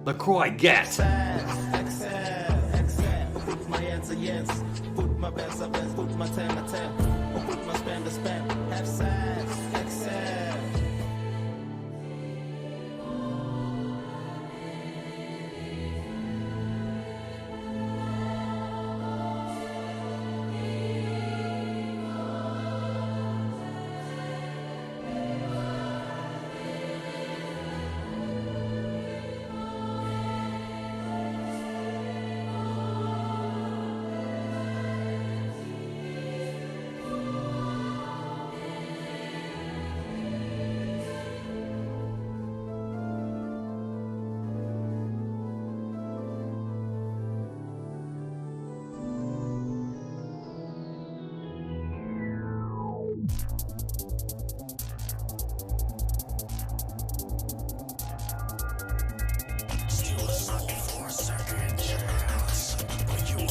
The cry get. Put my answer yes. Put my best up best. Put my ten a ten. Put my spend a spend. Have sex. Excel. Still a soul for a second chance. You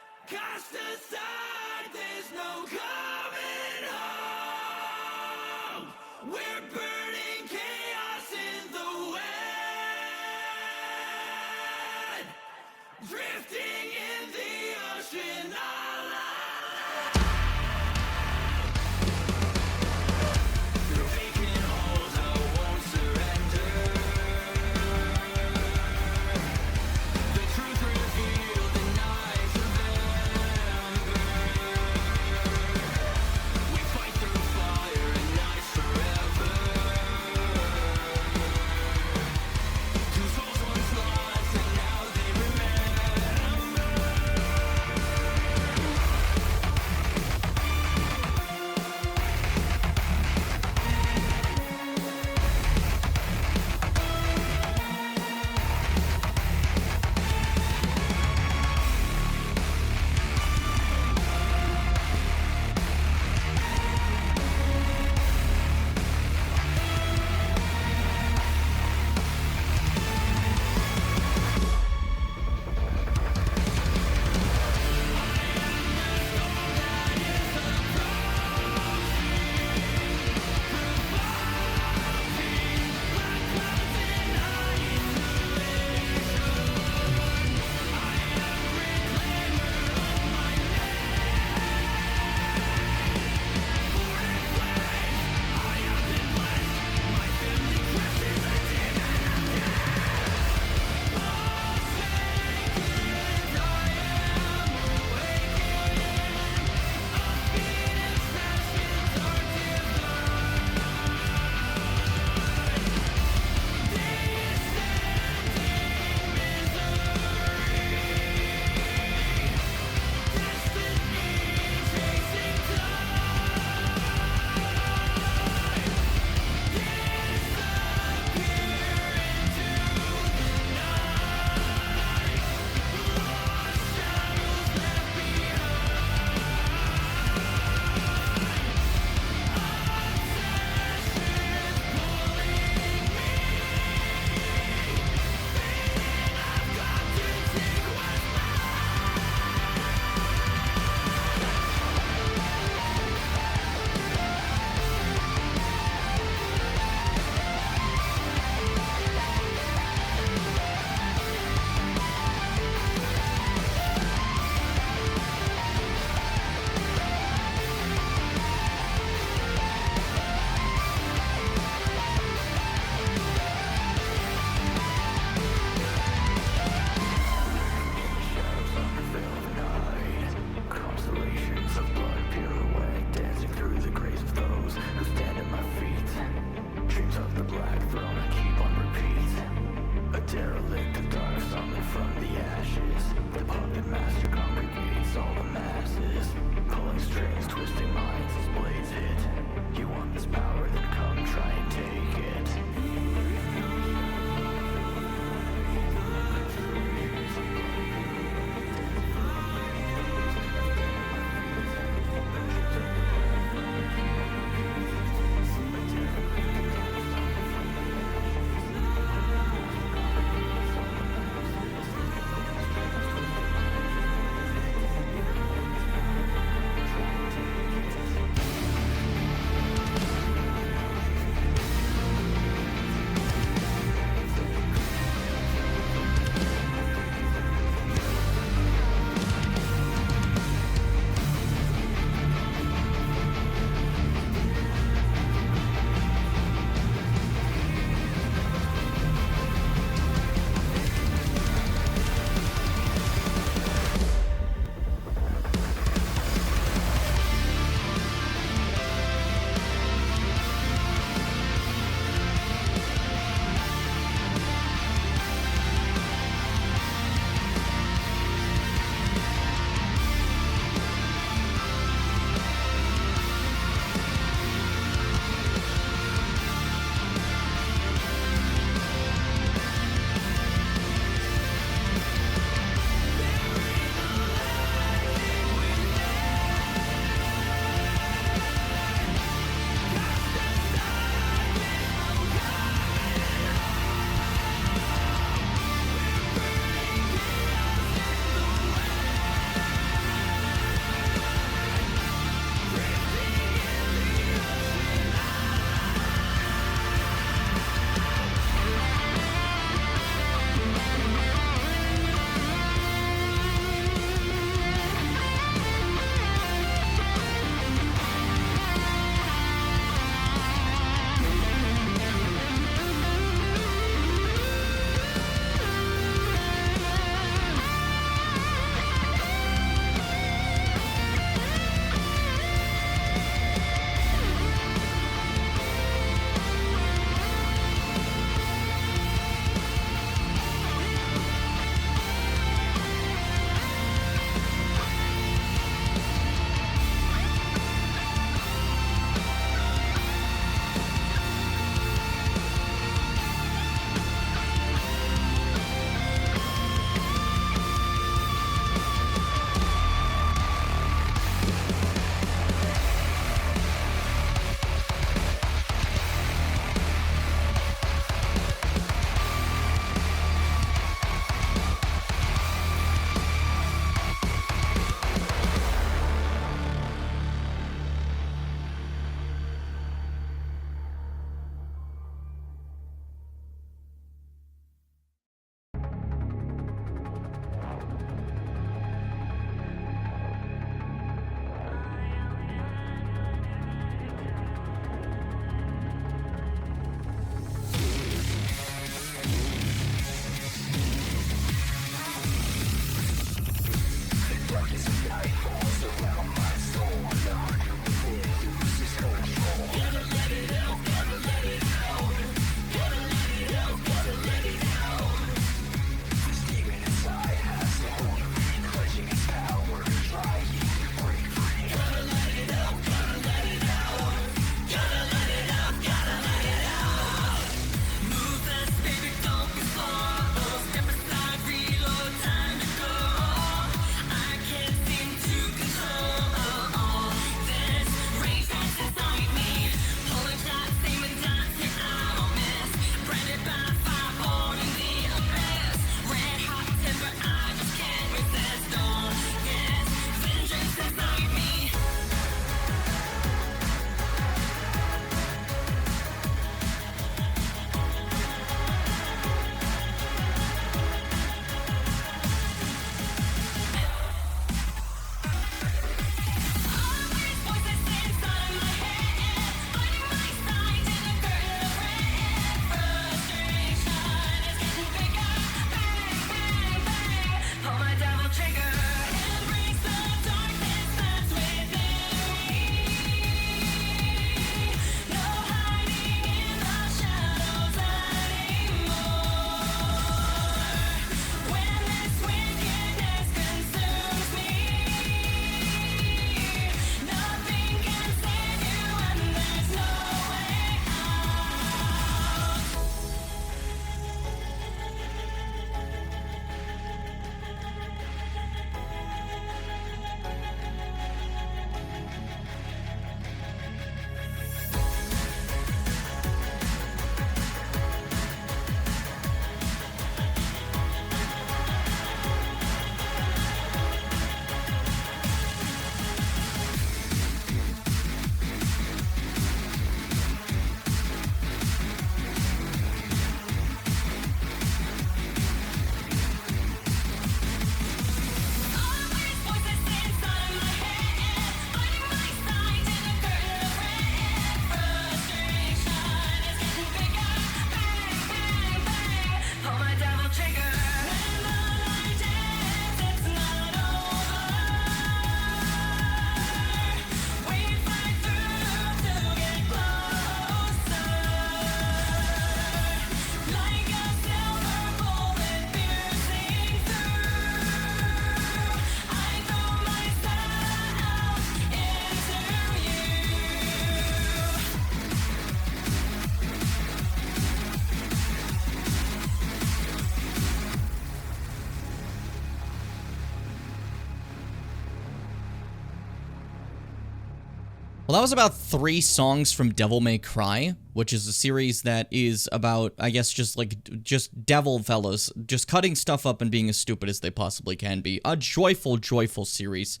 Well, that was about 3 songs from Devil May Cry, which is a series that is about, I guess, just devil fellows, just cutting stuff up and being as stupid as they possibly can be. A joyful, joyful series.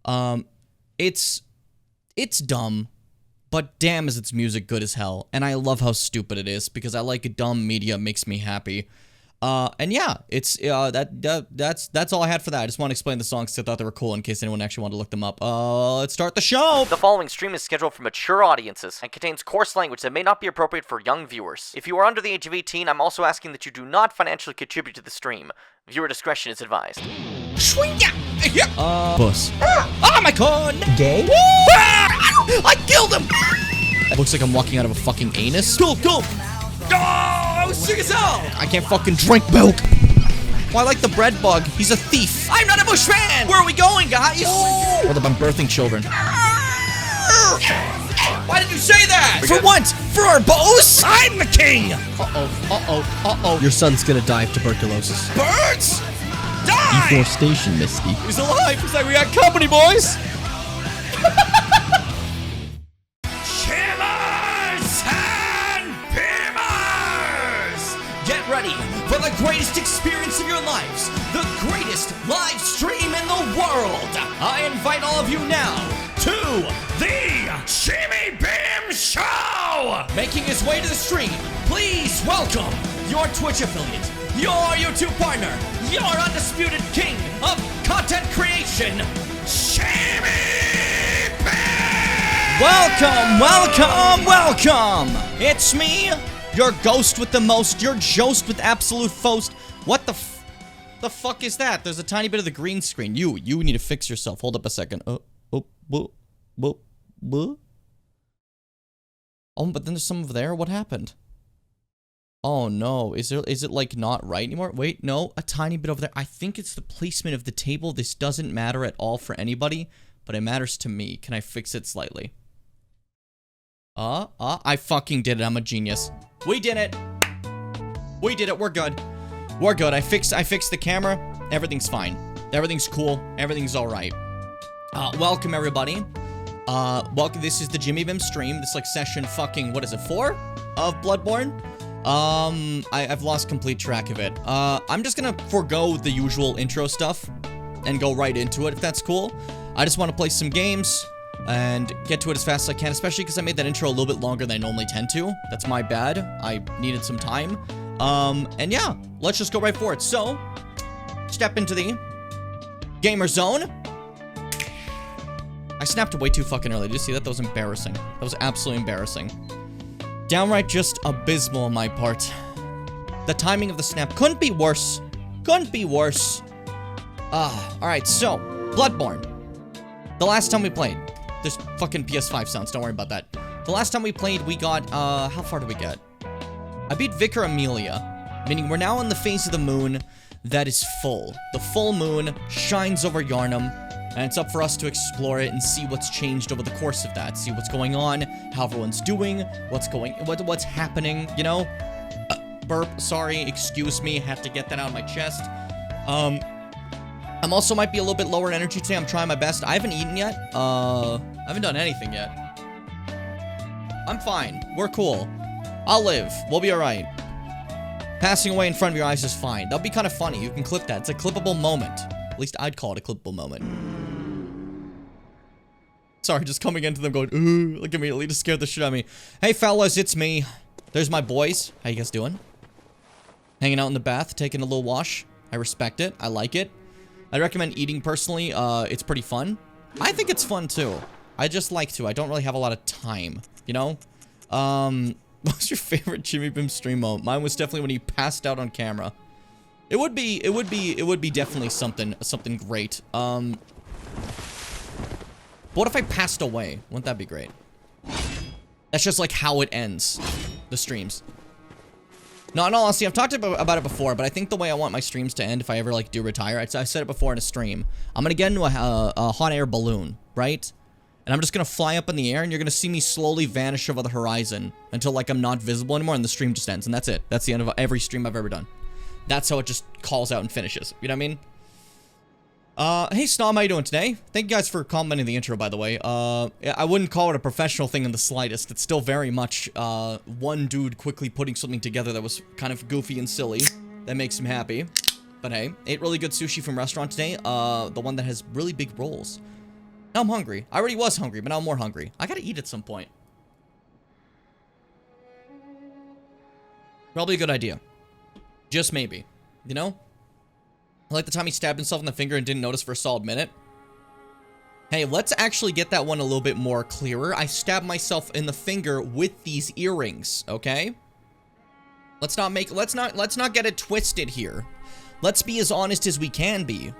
It's dumb, but damn is its music good as hell, and I love how stupid it is, because I like dumb media, makes me happy. And yeah, it's, that's all I had for that. I just want to explain the songs because I thought they were cool in case anyone actually wanted to look them up. Let's start the show! The following stream is scheduled for mature audiences and contains coarse language that may not be appropriate for young viewers. If you are under the age of 18, I'm also asking that you do not financially contribute to the stream. Viewer discretion is advised. Puss. Oh my god! Gay? I killed him! It looks like I'm walking out of a fucking anus. Go! Oh, I was sick as hell! I can't fucking drink milk! Well, I like the bread bug. He's a thief. I'm not a bushman! Where are we going, guys? Hold up, I'm birthing children. Why did you say that? For what? For our bows? I'm the king! Uh-oh. Your son's gonna die of tuberculosis. Birds! Die! Deforestation, Misty. He's alive! He's like, we got company, boys! Get ready for the greatest experience of your lives, the greatest live stream in the world. I invite all of you now to the Shimmy Bim Show! Making his way to the stream, please welcome your Twitch affiliate, your YouTube partner, your undisputed king of content creation, Shimmy Bim! Welcome! It's me, your ghost with the most, your jost with absolute fost. What the fuck is that? There's a tiny bit of the green screen. You need to fix yourself. Hold up a second. Oh, but then there's some over there. What happened? Oh no, is it like not right anymore? Wait, no, a tiny bit over there. I think it's the placement of the table. This doesn't matter at all for anybody, but it matters to me. Can I fix it slightly? I fucking did it. I'm a genius. We did it. We're good. I fixed the camera. Everything's fine. Everything's cool. Everything's all right. Welcome everybody. Welcome. This is the Jimmy Bim stream. This like session fucking, what is it, 4 of Bloodborne? I've lost complete track of it. I'm just gonna forego the usual intro stuff and go right into it if that's cool. I just want to play some games and get to it as fast as I can, especially because I made that intro a little bit longer than I normally tend to. That's my bad. I needed some time. And yeah, let's just go right for it. So, step into the gamer zone. I snapped way too fucking early. Did you see that? That was embarrassing. That was absolutely embarrassing. Downright just abysmal on my part. The timing of the snap couldn't be worse. Alright, so, Bloodborne. The last time we played, there's fucking PS5 sounds, don't worry about that. The last time we played, we got, how far did we get? I beat Vicar Amelia, meaning we're now in the phase of the moon that is full. The full moon shines over Yharnam, and it's up for us to explore it and see what's changed over the course of that. See what's going on, how everyone's doing, what's happening, you know? Burp, sorry, excuse me, had to get that out of my chest. I'm also might be a little bit lower in energy today. I'm trying my best. I haven't eaten yet. I haven't done anything yet. I'm fine. We're cool. I'll live. We'll be alright. Passing away in front of your eyes is fine. That'll be kind of funny. You can clip that. It's a clippable moment. At least I'd call it a clippable moment. Sorry, just coming into them going, ooh, like immediately to scare the shit out of me. Hey fellas, it's me. There's my boys. How you guys doing? Hanging out in the bath, taking a little wash. I respect it. I like it. I recommend eating personally. It's pretty fun. I think it's fun too. I just like to. I don't really have a lot of time, you know? What's your favorite Jimmy Bim stream moment? Mine was definitely when he passed out on camera. It would be definitely something great. But what if I passed away? Wouldn't that be great? That's just like how it ends, the streams. No, in all honesty, I've talked about it before, but I think the way I want my streams to end if I ever, like, do retire, I said it before in a stream. I'm gonna get into a hot air balloon, right? And I'm just gonna fly up in the air, and you're gonna see me slowly vanish over the horizon until, like, I'm not visible anymore, and the stream just ends, and that's it. That's the end of every stream I've ever done. That's how it just calls out and finishes. You know what I mean? Hey Snom, how you doing today? Thank you guys for commenting the intro, by the way. I wouldn't call it a professional thing in the slightest. It's still very much, one dude quickly putting something together that was kind of goofy and silly. That makes him happy. But hey, ate really good sushi from restaurant today. The one that has really big rolls. Now I'm hungry. I already was hungry, but now I'm more hungry. I gotta eat at some point. Probably a good idea. Just maybe. You know? Like the time he stabbed himself in the finger and didn't notice for a solid minute. Hey, let's actually get that one a little bit more clearer. I stabbed myself in the finger with these earrings, okay? Let's not get it twisted here. Let's be as honest as we can be.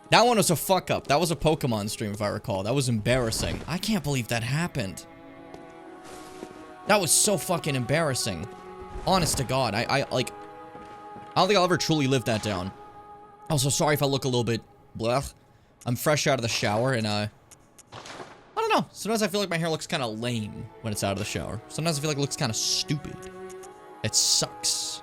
That one was a fuck up. That was a Pokemon stream, if I recall. That was embarrassing. I can't believe that happened. That was so fucking embarrassing. Honest to God, I don't think I'll ever truly live that down. Also, sorry if I look a little bit blech. I'm fresh out of the shower, and I don't know. Sometimes I feel like my hair looks kind of lame when it's out of the shower. Sometimes I feel like it looks kind of stupid. It sucks.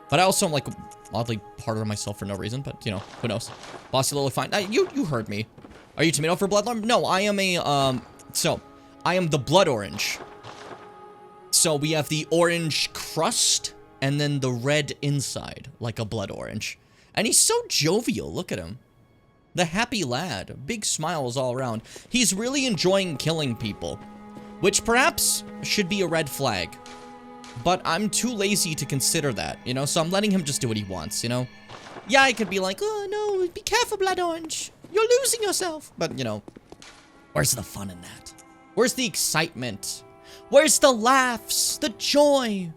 But I also am, like, oddly harder on myself for no reason, but, you know, who knows. Bossy Lily fine. You heard me. Are you tomato for Bloodborne? No, I am I am the blood orange. So we have the orange crust, and then the red inside, like a blood orange. And he's so jovial, look at him. The happy lad, big smiles all around. He's really enjoying killing people, which perhaps should be a red flag. But I'm too lazy to consider that, you know, so I'm letting him just do what he wants, you know? Yeah, I could be like, oh no, be careful, blood orange. You're losing yourself. But, you know, where's the fun in that? Where's the excitement? Where's the laughs? The joy?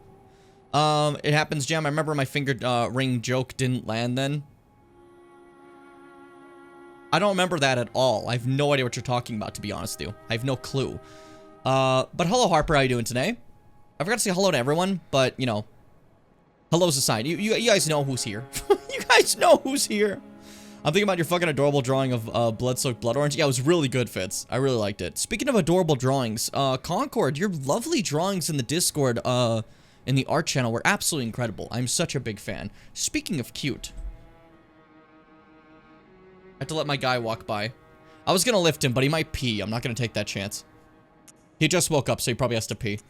It happens, Jam. I remember my finger ring joke didn't land then. I don't remember that at all. I have no idea what you're talking about, to be honest with you. I have no clue. But hello, Harper. How you doing today? I forgot to say hello to everyone, but, you know, hello's aside. You guys know who's here. You guys know who's here. I'm thinking about your fucking adorable drawing of blood-soaked blood orange. Yeah, it was really good, Fitz. I really liked it. Speaking of adorable drawings, Concord, your lovely drawings in the Discord, in the art channel were absolutely incredible. I'm such a big fan. Speaking of cute. I have to let my guy walk by. I was gonna lift him, but he might pee. I'm not gonna take that chance. He just woke up, so he probably has to pee.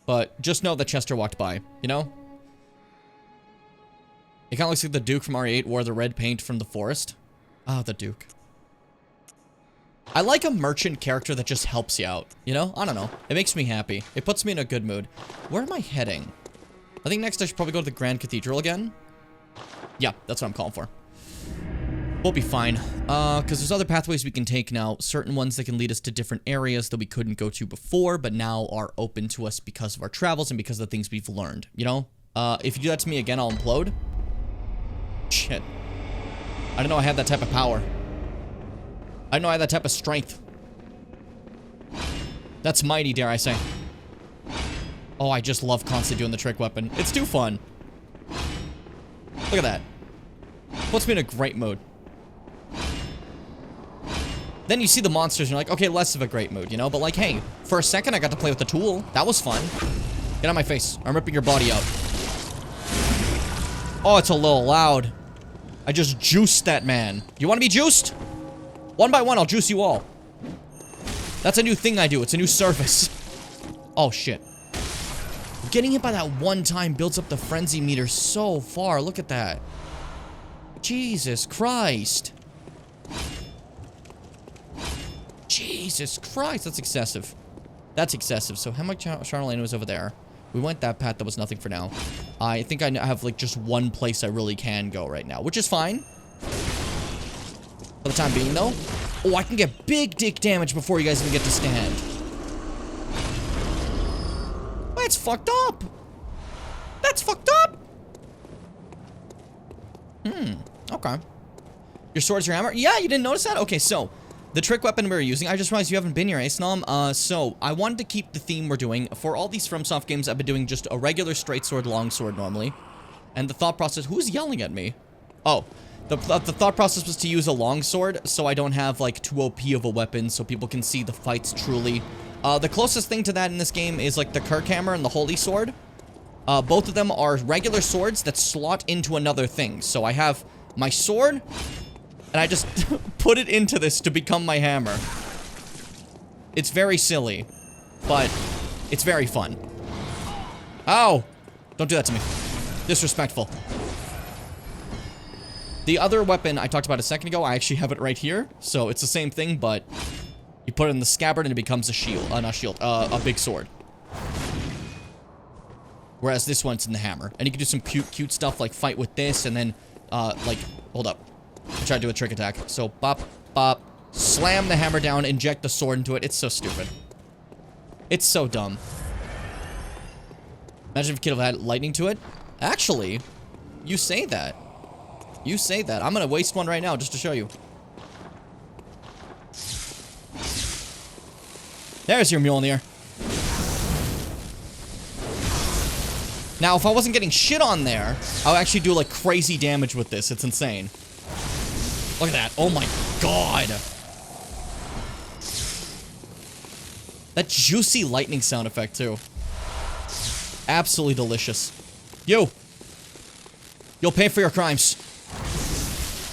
But just know that Chester walked by, you know? It kind of looks like the Duke from RE8 wore the red paint from the forest. Ah, the Duke. I like a merchant character that just helps you out, you know? I don't know. It makes me happy. It puts me in a good mood. Where am I heading? I think next I should probably go to the Grand Cathedral again. Yeah, that's what I'm calling for. We'll be fine. Because there's other pathways we can take now. Certain ones that can lead us to different areas that we couldn't go to before, but now are open to us because of our travels and because of the things we've learned, you know? If you do that to me again, I'll implode. Shit. I didn't know I had that type of power. I didn't know I had that type of strength. That's mighty, dare I say. Oh, I just love constantly doing the trick weapon. It's too fun. Look at that. Puts me in a great mood. Then you see the monsters and you're like, okay, less of a great mood, you know? But like, hey, for a second I got to play with the tool. That was fun. Get out of my face. I'm ripping your body out. Oh, it's a little loud. I just juiced that man. You want to be juiced? One by one, I'll juice you all. That's a new thing I do. It's a new service. Oh, shit. Getting hit by that one time builds up the frenzy meter so far. Look at that. Jesus Christ. Jesus Christ. That's excessive. That's excessive. So how much Charlene was over there? We went that path. That was nothing for now. I think I have, like, just one place I really can go right now, which is fine. For the time being, though. Oh, I can get big dick damage before you guys even get to stand. That's fucked up. That's fucked up. Okay. Your sword's your hammer? Yeah, you didn't notice that? Okay, so the trick weapon we were using, I just realized you haven't been here, Asnom. So I wanted to keep the theme we're doing. For all these FromSoft games, I've been doing just a regular straight sword, long sword normally. And the thought process, who's yelling at me? Oh, the thought process was to use a long sword, so I don't have, like, too OP of a weapon, so people can see the fights truly. The closest thing to that in this game is, like, the Kirk Hammer and the Holy Sword. Both of them are regular swords that slot into another thing. So I have my sword, and I just put it into this to become my hammer. It's very silly, but it's very fun. Ow! Don't do that to me. Disrespectful. The other weapon I talked about a second ago, I actually have it right here. So it's the same thing, but you put it in the scabbard and it becomes a shield. Not a shield, a big sword. Whereas this one's in the hammer. And you can do some cute stuff like fight with this and then, like, hold up. I tried to do a trick attack. So, bop, bop, slam the hammer down, inject the sword into it. It's so stupid. It's so dumb. Imagine if a kid had lightning to it. Actually, you say that. You say that. I'm gonna waste one right now just to show you. There's your Mjolnir. Now, if I wasn't getting shit on there, I would actually do, like, crazy damage with this. It's insane. Look at that. Oh, my God. That juicy lightning sound effect, too. Absolutely delicious. You. You'll pay for your crimes.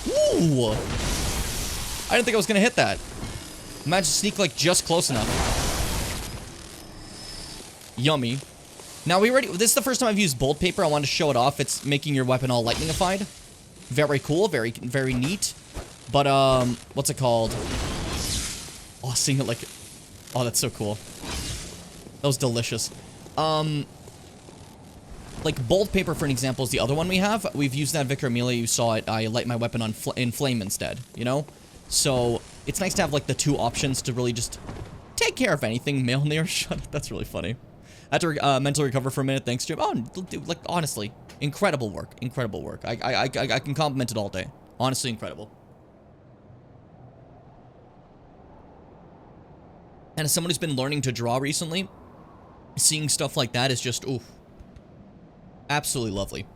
Ooh. I didn't think I was gonna hit that. Imagine sneak, like, just close enough. Yummy. Now, this is the first time I've used bolt paper. I wanted to show it off. It's making your weapon all lightningified. Very cool. Very, very neat. But, what's it called? Oh, seeing it like... Oh, that's so cool. That was delicious. Like, bolt paper, for an example, is the other one we have. We've used that Vicar Amelia. You saw it. I light my weapon on in flame instead, you know? So, it's nice to have, like, the two options to really just take care of anything. Mjolnir, shut up. That's really funny. I had to mentally recover for a minute. Thanks, Jim. Oh, dude, like, honestly, incredible work. Incredible work. I can compliment it all day. Honestly, incredible. And as someone who's been learning to draw recently, seeing stuff like that is just, oof. Absolutely lovely.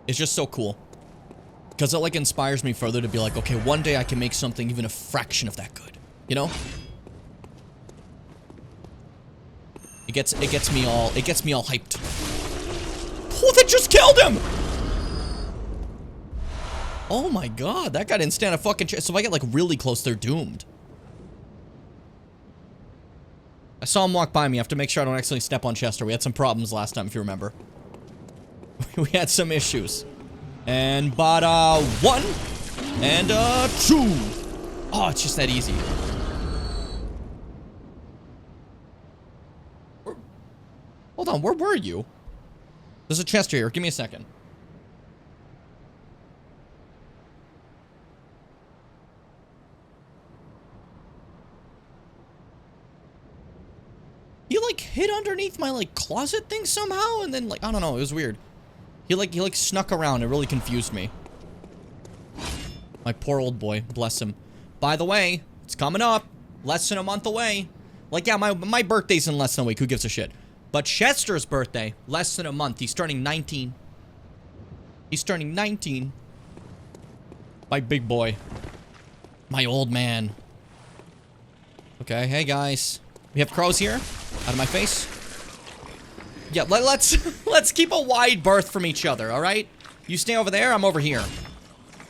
It's just so cool. Because it, like, inspires me further to be like, okay, one day I can make something even a fraction of that good. You know? It gets me all hyped. Oh, that just killed him! Oh my God, that guy didn't stand a fucking chance. So if I get, like, really close, they're doomed. I saw him walk by me. I have to make sure I don't accidentally step on Chester. We had some problems last time, if you remember. We had some issues. And, but, 1. And, 2. Oh, it's just that easy. Hold on, where were you? There's a Chester here. Give me a second. He, like, hid underneath my, like, closet thing somehow, and then, like, I don't know, it was weird. He like snuck around. It really confused me. My poor old boy. Bless him. By the way, it's coming up. Less than a month away. Like, yeah, my birthday's in less than a week. Who gives a shit? But Chester's birthday, less than a month. He's turning 19. He's turning 19. My big boy. My old man. Okay, hey guys. We have crows here. Out of my face. Yeah, let's keep a wide berth from each other, all right? You stay over there, I'm over here.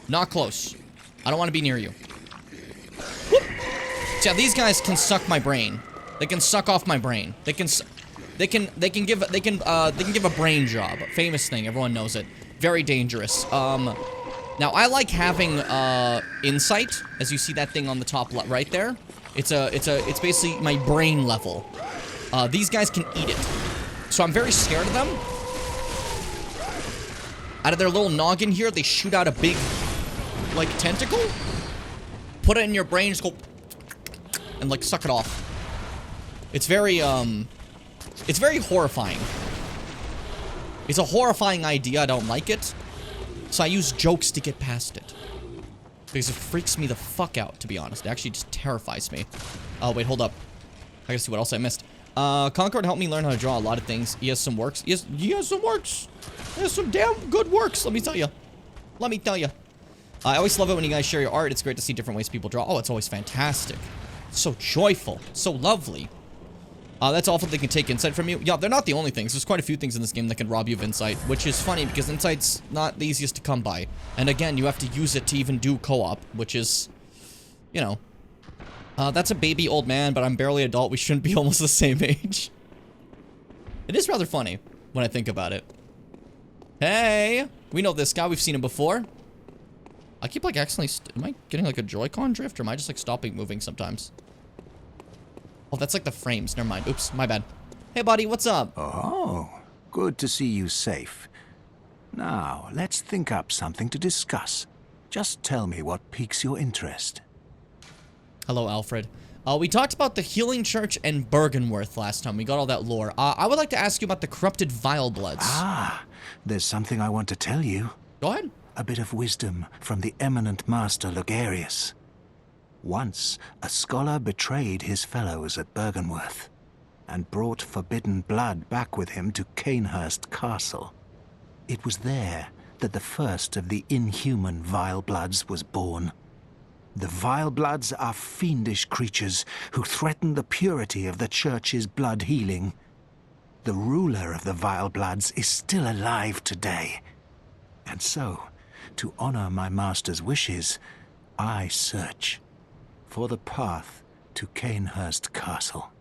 Not close. I don't want to be near you. Whoop. So yeah, these guys can suck my brain. They can suck off my brain. They can give a brain job. Famous thing, everyone knows it. Very dangerous. Now I like having insight, as you see that thing on the top right there. It's basically my brain level. These guys can eat it. So I'm very scared of them. Out of their little noggin here, they shoot out a big, like, tentacle. Put it in your brain, just go, and, like, suck it off. It's very horrifying. It's a horrifying idea, I don't like it. So I use jokes to get past it. Because it freaks me the fuck out, to be honest. It actually just terrifies me. Oh, wait, hold up. I gotta see what else I missed. Concord helped me learn how to draw a lot of things. He has some works. He has some works. He has some damn good works, let me tell you. Let me tell you. I always love it when you guys share your art. It's great to see different ways people draw. Oh, it's always fantastic. So joyful. So lovely. That's awful they can take insight from you. Yeah, they're not the only things. There's quite a few things in this game that can rob you of insight, which is funny because insight's not the easiest to come by. And again, you have to use it to even do co-op, which is, you know. That's a baby old man, but I'm barely adult. We shouldn't be almost the same age. It is rather funny when I think about it. Hey, we know this guy. We've seen him before. I keep like accidentally, am I getting like a Joy-Con drift or am I just like stopping moving sometimes? Oh, that's like the frames. Never mind. Oops, my bad. Hey, buddy, what's up? Oh, good to see you safe. Now, let's think up something to discuss. Just tell me what piques your interest. Hello, Alfred. We talked about the Healing Church and Bergenworth last time. We got all that lore. I would like to ask you about the corrupted Vile Bloods. Ah, there's something I want to tell you. Go ahead. A bit of wisdom from the eminent master Logarius. Once, a scholar betrayed his fellows at Bergenworth and brought forbidden blood back with him to Canehurst Castle. It was there that the first of the inhuman Vile Bloods was born. The Vile Bloods are fiendish creatures who threaten the purity of the Church's blood healing. The ruler of the Vile Bloods is still alive today. And so, to honor my master's wishes, I search for the path to Canehurst Castle.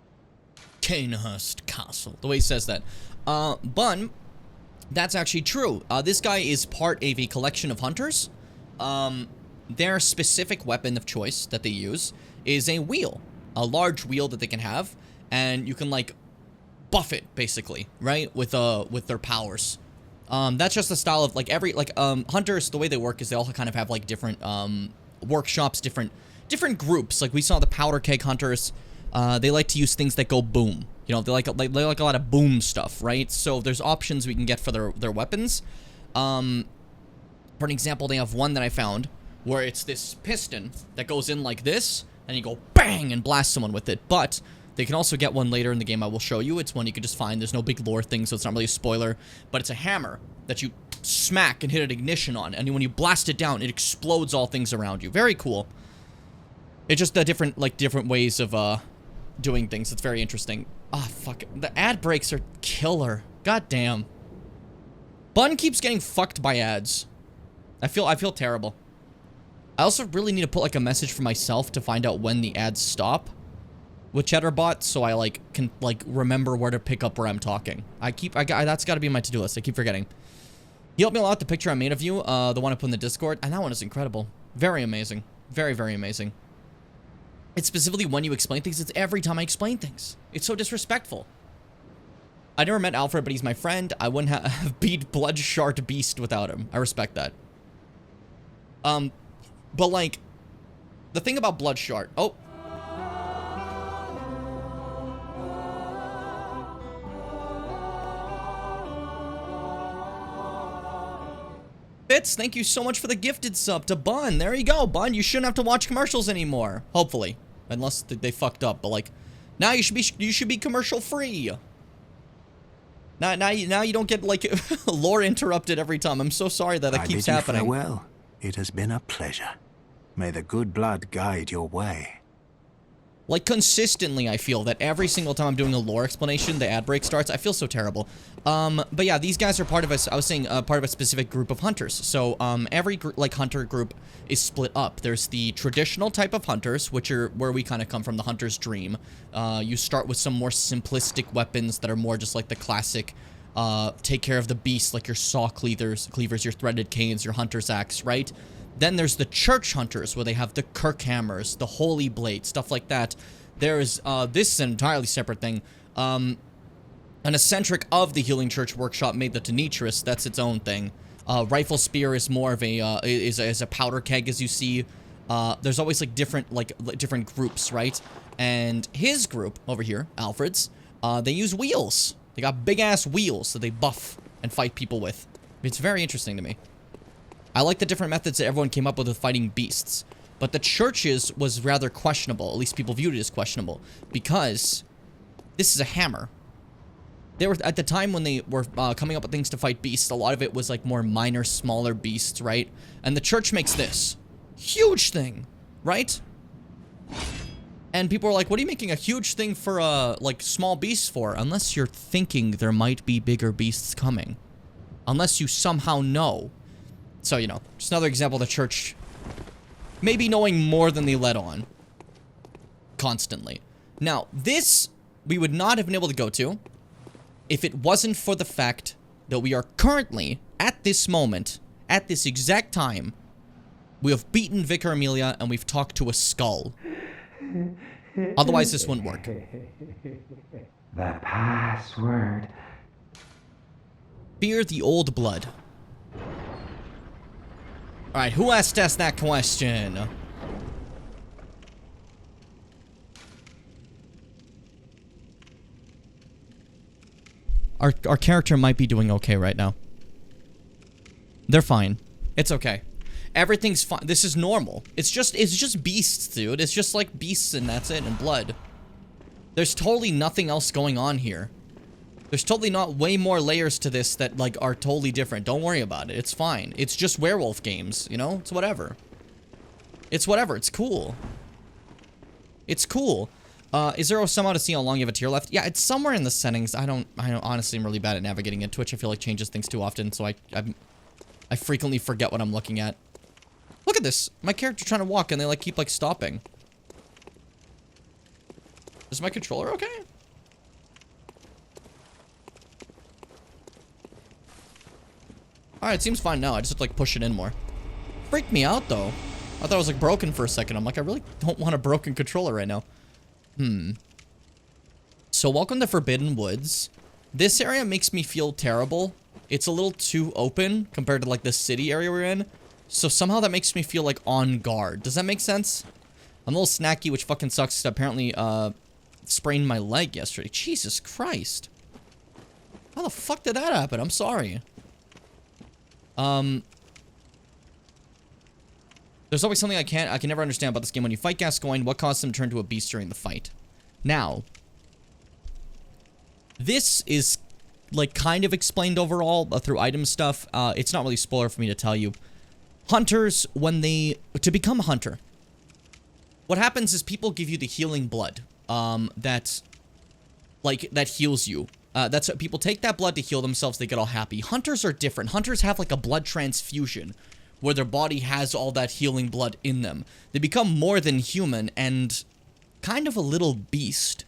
Canehurst Castle. The way he says that. Bun, that's actually true. This guy is part of a collection of hunters. Their specific weapon of choice that they use is a wheel. A large wheel that they can have. And you can, like, buff it, basically, right? With their powers. That's just the style of, like, hunters, the way they work is they all kind of have, like, different, workshops, different groups. Like we saw the powder keg hunters, they like to use things that go boom. You know, they like a lot of boom stuff, right? So there's options we can get for their weapons. For an example, they have one that I found where it's this piston that goes in like this, and you go bang and blast someone with it. But they can also get one later in the game I will show you. It's one you can just find. There's no big lore thing, so it's not really a spoiler. But it's a hammer that you smack and hit an ignition on, and when you blast it down, it explodes all things around you. Very cool. It's just the different ways of, doing things. It's very interesting. Ah, fuck. The ad breaks are killer. God damn. Bun keeps getting fucked by ads. I feel terrible. I also really need to put, like, a message for myself to find out when the ads stop with Cheddarbot, so I, like, can, like, remember where to pick up where I'm talking. That's gotta be my to-do list. I keep forgetting. He helped me a lot, the picture I made of you, the one I put in the Discord, and that one is incredible. Very amazing. Very, very amazing. It's specifically when you explain things. It's every time I explain things. It's so disrespectful. I never met Alfred, but he's my friend. I wouldn't have beat Bloodshart Beast without him. I respect that. But like, the thing about Bloodshart... Oh. Fitz, thank you so much for the gifted sub to Bun. There you go, Bun. You shouldn't have to watch commercials anymore. Hopefully. Unless they fucked up. But like, now you should be commercial free. Now you don't get like lore interrupted every time. I'm so sorry that keeps happening. Farewell. It has been a pleasure. May the good blood guide your way. Like, consistently, I feel that every single time I'm doing a lore explanation, the ad break starts. I feel so terrible. But yeah, these guys are part of I was saying, part of a specific group of hunters. So, every, hunter group is split up. There's the traditional type of hunters, which are where we kind of come from, the hunter's dream. You start with some more simplistic weapons that are more just like the classic, take care of the beast, like your saw cleavers, your threaded canes, your hunter's axe, right? Then there's the church hunters, where they have the kirk hammers, the holy blade, stuff like that. There's, this is an entirely separate thing. An eccentric of the Healing Church workshop made the Tenetris. That's its own thing. Rifle spear is more of a, is a powder keg, as you see. There's always, like, different groups, right? And his group, over here, Alfred's, they use wheels. They got big-ass wheels that they buff and fight people with. It's very interesting to me. I like the different methods that everyone came up with fighting beasts. But the church's was rather questionable. At least people viewed it as questionable. Because this is a hammer. They were, at the time when they were coming up with things to fight beasts, a lot of it was like more minor, smaller beasts, right? And the church makes this. Huge thing, right? And people are like, what are you making a huge thing for, like, small beasts for? Unless you're thinking there might be bigger beasts coming. Unless you somehow know. So, you know, just another example of the church maybe knowing more than they let on. Constantly. Now, this we would not have been able to go to if it wasn't for the fact that we are currently, at this moment, at this exact time, we have beaten Vicar Amelia and we've talked to a skull. Otherwise, this wouldn't work. The password. Fear the old blood. Alright, who has to ask that question? Our character might be doing okay right now. They're fine. It's okay. Everything's fine. This is normal. It's just beasts, dude. It's just like beasts and that's it, and blood. There's totally nothing else going on here. There's totally not way more layers to this that, like, are totally different. Don't worry about it. It's fine. It's just werewolf games, you know? It's whatever. It's whatever. It's cool. It's cool. Is there somehow to see how long you have a tier left? Yeah, it's somewhere in the settings. I don't honestly, I'm really bad at navigating it. Twitch, I feel like, changes things too often, so I frequently forget what I'm looking at. Look at this. My character trying to walk and they, like, keep, like, stopping. Is my controller okay? Alright, it seems fine now. I just have to, like, push it in more. Freaked me out, though. I thought it was, like, broken for a second. I'm like, I really don't want a broken controller right now. So, welcome to Forbidden Woods. This area makes me feel terrible. It's a little too open compared to, like, the city area we're in. So, somehow that makes me feel, like, on guard. Does that make sense? I'm a little snacky, which fucking sucks. Apparently, sprained my leg yesterday. Jesus Christ. How the fuck did that happen? I'm sorry. There's always something I can never understand about this game. When you fight Gascoigne, what caused him to turn to a beast during the fight? Now, this is, like, kind of explained overall through item stuff. It's not really spoiler for me to tell you. Hunters, to become a hunter, what happens is people give you the healing blood, that heals you. That's people take that blood to heal themselves. They get all happy. Hunters are different. Hunters have, like, a blood transfusion where their body has all that healing blood in them. They become more than human and kind of a little beast.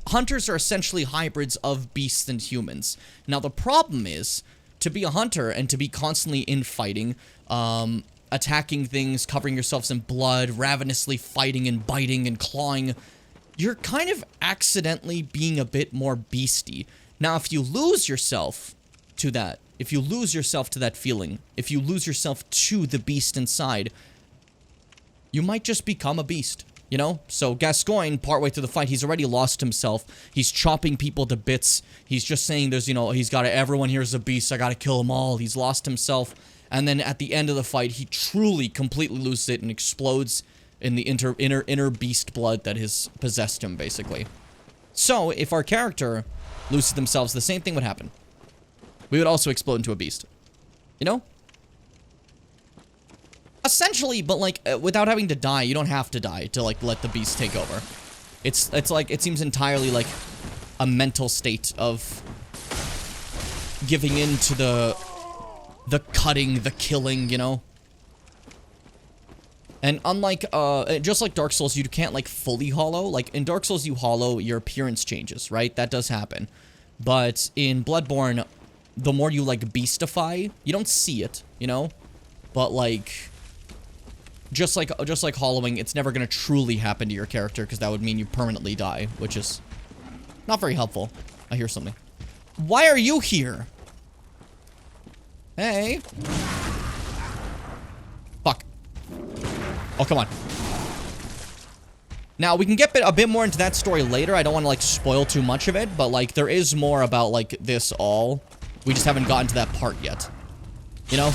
Hunters are essentially hybrids of beasts and humans. Now, the problem is, to be a hunter and to be constantly infighting, attacking things, covering yourselves in blood, ravenously fighting and biting and clawing, you're kind of accidentally being a bit more beasty. Now, if you lose yourself to that, if you lose yourself to that feeling, if you lose yourself to the beast inside, you might just become a beast, you know? So Gascoigne, partway through the fight, he's already lost himself. He's chopping people to bits. He's just saying there's, you know, he's got everyone here is a beast. I gotta kill them all. He's lost himself. And then at the end of the fight, he truly, completely loses it and explodes in the inner beast blood that has possessed him, basically. So, if our character loses themselves, the same thing would happen. We would also explode into a beast. You know? Essentially, but, like, without having to die. You don't have to die to, like, let the beast take over. It's like, it seems entirely like a mental state of giving in to the cutting, the killing, you know? And unlike, just like Dark Souls, you can't, like, fully hollow. Like, in Dark Souls, you hollow, your appearance changes, right? That does happen. But in Bloodborne, the more you, like, beastify, you don't see it, you know? But, like, just like hollowing, it's never gonna truly happen to your character, because that would mean you permanently die, which is not very helpful. I hear something. Why are you here? Hey. Fuck. Oh, come on. Now, we can get a bit more into that story later. I don't want to, like, spoil too much of it, but, like, there is more about, like, this all. We just haven't gotten to that part yet. You know?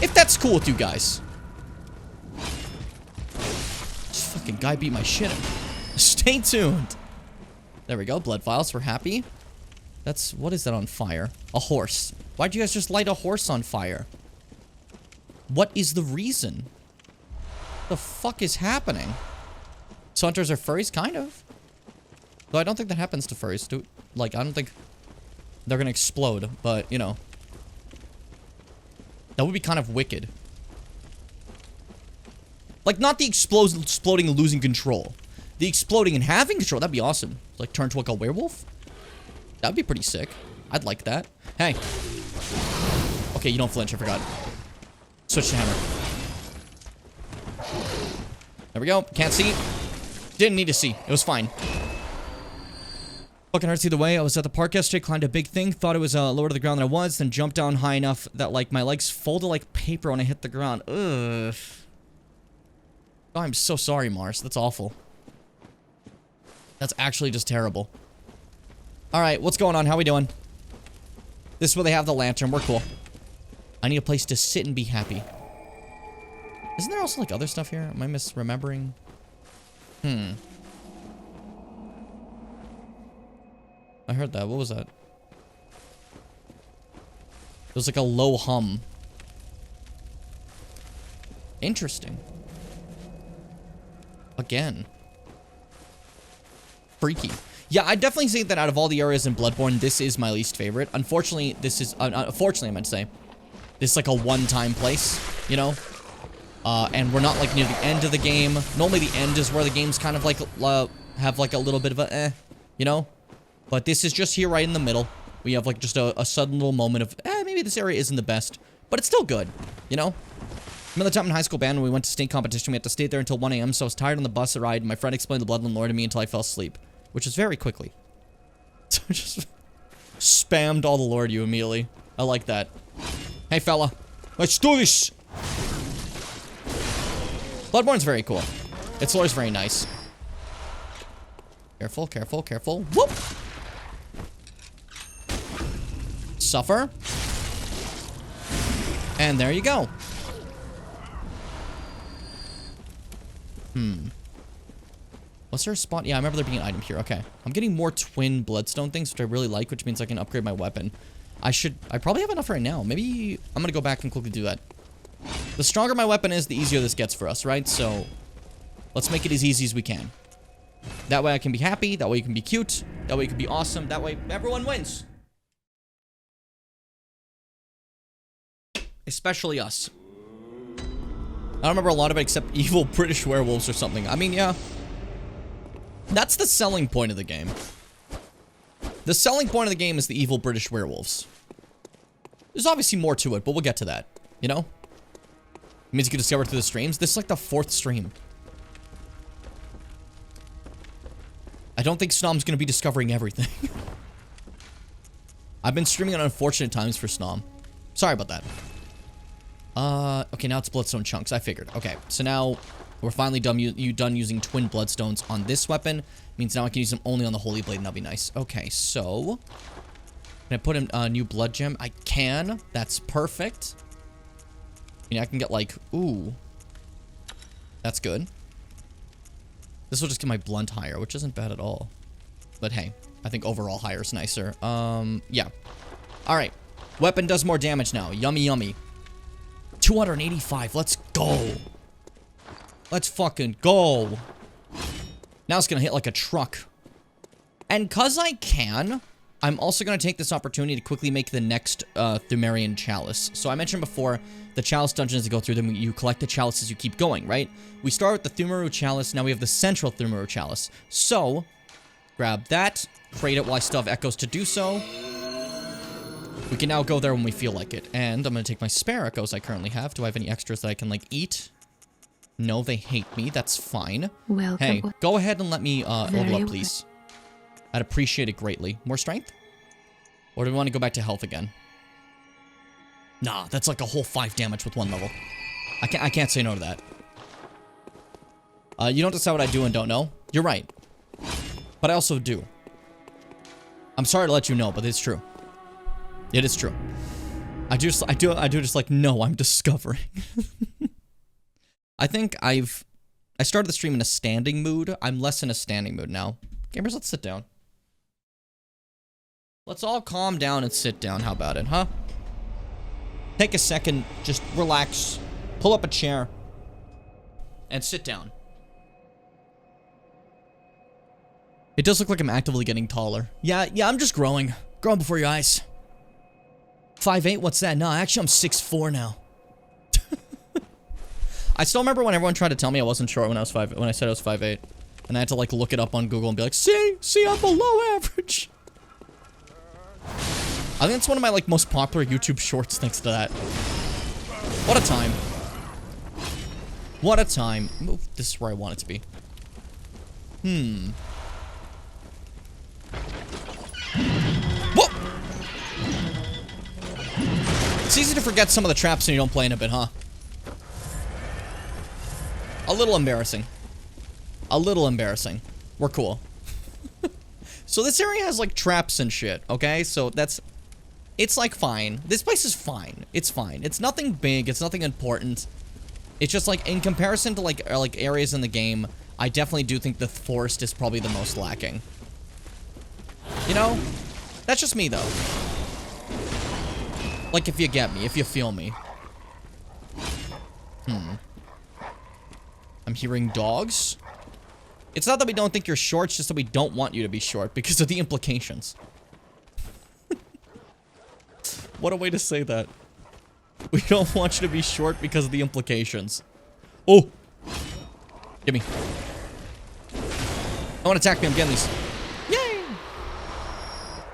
If that's cool with you guys. This fucking guy beat my shit in. Stay tuned. There we go. Blood vials. We're happy. What is that on fire? A horse. Why'd you guys just light a horse on fire? What is the reason? What the fuck is happening? Hunters are furries? Kind of. Though I don't think that happens to furries. Like, I don't think they're gonna explode, but, you know. That would be kind of wicked. Like, not the exploding and losing control. The exploding and having control, that'd be awesome. Like, turn to like a werewolf? That'd be pretty sick. I'd like that. Hey. Okay, you don't flinch, I forgot. Switch to hammer. There we go. Can't see. Didn't need to see. It was fine. Fucking hurts either way. I was at the park yesterday, climbed a big thing, thought it was lower to the ground than I was, then jumped down high enough that, like, my legs folded like paper when I hit the ground. Ugh. Oh, I'm so sorry, Mars. That's awful. That's actually just terrible. Alright, what's going on? How we doing? This is where they have the lantern. We're cool. I need a place to sit and be happy. Isn't there also, like, other stuff here? Am I misremembering? I heard that. What was that? It was like a low hum. Interesting. Again. Freaky. Yeah, I definitely say that out of all the areas in Bloodborne, this is my least favorite. Unfortunately, this is... unfortunately, I meant to say. This is like a one-time place, you know? And we're not, like, near the end of the game. Normally, the end is where the game's kind of, like, have, like, a little bit of a you know? But this is just here right in the middle. We have, like, just a sudden little moment of, maybe this area isn't the best. But it's still good, you know? Remember the time in high school band when we went to state competition, we had to stay there until 1 a.m., so I was tired on the bus ride, and my friend explained the Bloodborne lore to me until I fell asleep. Which was very quickly. So I just spammed all the lore to you immediately. I like that. Hey, fella. Let's do this! Bloodborne's very cool. Its lore is very nice. Careful, careful, careful. Whoop! Suffer. And there you go. Was there a spot? Yeah, I remember there being an item here. Okay. I'm getting more twin bloodstone things, which I really like, which means I can upgrade my weapon. I probably have enough right now. Maybe I'm gonna go back and quickly do that. The stronger my weapon is, the easier this gets for us, right? So, let's make it as easy as we can. That way I can be happy. That way you can be cute. That way you can be awesome. That way everyone wins. Especially us. I don't remember a lot of it except evil British werewolves or something. I mean, yeah. That's the selling point of the game. The selling point of the game is the evil British werewolves. There's obviously more to it, but we'll get to that. You know? It means you can discover through the streams. This is like the 4th stream. I don't think Snom's gonna be discovering everything. I've been streaming at unfortunate times for Snom. Sorry about that. Okay, now it's bloodstone chunks. I figured. Okay, so now we're finally done using twin bloodstones on this weapon. Means now I can use them only on the holy blade, and that'll be nice. Okay, so can I put in a new blood gem? I can. That's perfect. I mean, I can get like, ooh, that's good. This will just get my blunt higher, which isn't bad at all. But hey, I think overall higher is nicer. Yeah. All right, weapon does more damage now. Yummy, yummy. 285. Let's go. Let's fucking go. Now it's gonna hit like a truck. And cause I can, I'm also gonna take this opportunity to quickly make the next Thumerian chalice. So I mentioned before, the chalice dungeons to go through them, you collect the chalice as you keep going, right? We start with the Thumeru chalice, now we have the central Thumeru chalice. So, grab that, create it while I still have echoes to do so. We can now go there when we feel like it. And I'm gonna take my spare echoes I currently have. Do I have any extras that I can, like, eat? No, they hate me. That's fine. Welcome. Hey, go ahead and let me level up, please. I'd appreciate it greatly. More strength? Or do we want to go back to health again? Nah, that's like a whole 5 damage with 1 level. I can't say no to that. You don't decide what I do and don't know. You're right. But I also do. I'm sorry to let you know, but it's true. It is true. I do just like, no, I'm discovering. I think I started the stream in a standing mood. I'm less in a standing mood now. Gamers, let's sit down. Let's all calm down and sit down. How about it, huh? Take a second, just relax, pull up a chair, and sit down. It does look like I'm actively getting taller. Yeah, I'm just growing. Growing before your eyes. 5'8", what's that? No, actually I'm 6'4" now. I still remember when everyone tried to tell me I wasn't short when I said I was 5'8". And I had to like look it up on Google and be like, see, I'm below average. I think it's one of my like most popular YouTube shorts thanks to that. What a time. What a time. Move. This is where I want it to be. Whoa! It's easy to forget some of the traps when you don't play in a bit, huh? A little embarrassing. A little embarrassing. We're cool. So this area has like traps and shit, okay? So it's like fine. This place is fine. It's fine. It's nothing big. It's nothing important. It's just like in comparison to like areas in the game, I definitely do think the forest is probably the most lacking. You know? That's just me though. Like if you get me, if you feel me. I'm hearing dogs. It's not that we don't think you're short, it's just that we don't want you to be short because of the implications. What a way to say that. We don't want you to be short because of the implications. Oh! Give me. Don't attack me, I'm getting these. Yay!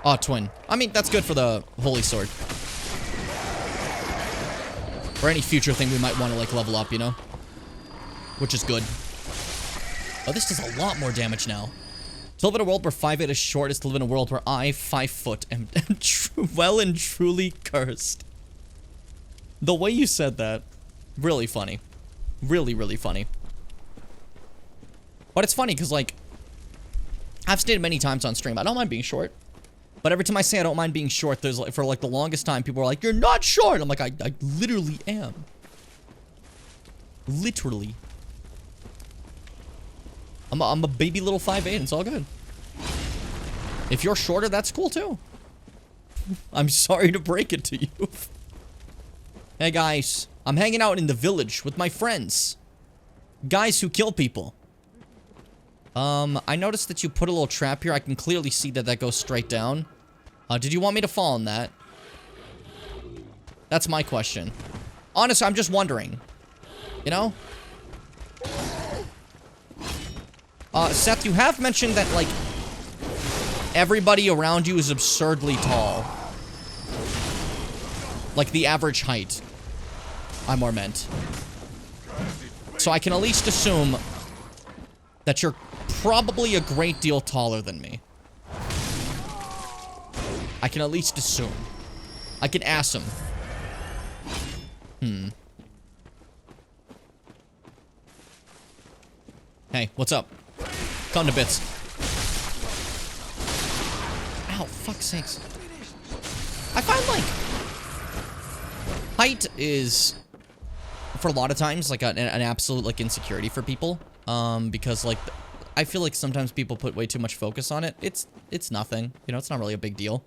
Oh, twin. I mean, that's good for the holy sword. Or any future thing we might want to, like, level up, you know? Which is good. Oh, this does a lot more damage now. To live in a world where 5'8" is short is to live in a world where I, 5 foot, am well and truly cursed. The way you said that, really funny. Really, really funny. But it's funny because, like, I've stated many times on stream, I don't mind being short. But every time I say I don't mind being short, there's like, for like the longest time, people are like, you're not short! I'm like, I literally am. Literally. I'm a baby little 5'8", it's all good. If you're shorter, that's cool too. I'm sorry to break it to you. Hey guys, I'm hanging out in the village with my friends. Guys who kill people. I noticed that you put a little trap here. I can clearly see that that goes straight down. Did you want me to fall on that? That's my question. Honestly, I'm just wondering. You know? Seth, you have mentioned that, like, everybody around you is absurdly tall. Like, the average height. I more meant. So I can at least assume that you're probably a great deal taller than me. I can at least assume. I can ask him. Hey, what's up? Come to bits. Ow, fuck's sakes. I find, like, height is, for a lot of times, like, an absolute, like, insecurity for people. Because, like, I feel like sometimes people put way too much focus on it. It's nothing. You know, it's not really a big deal.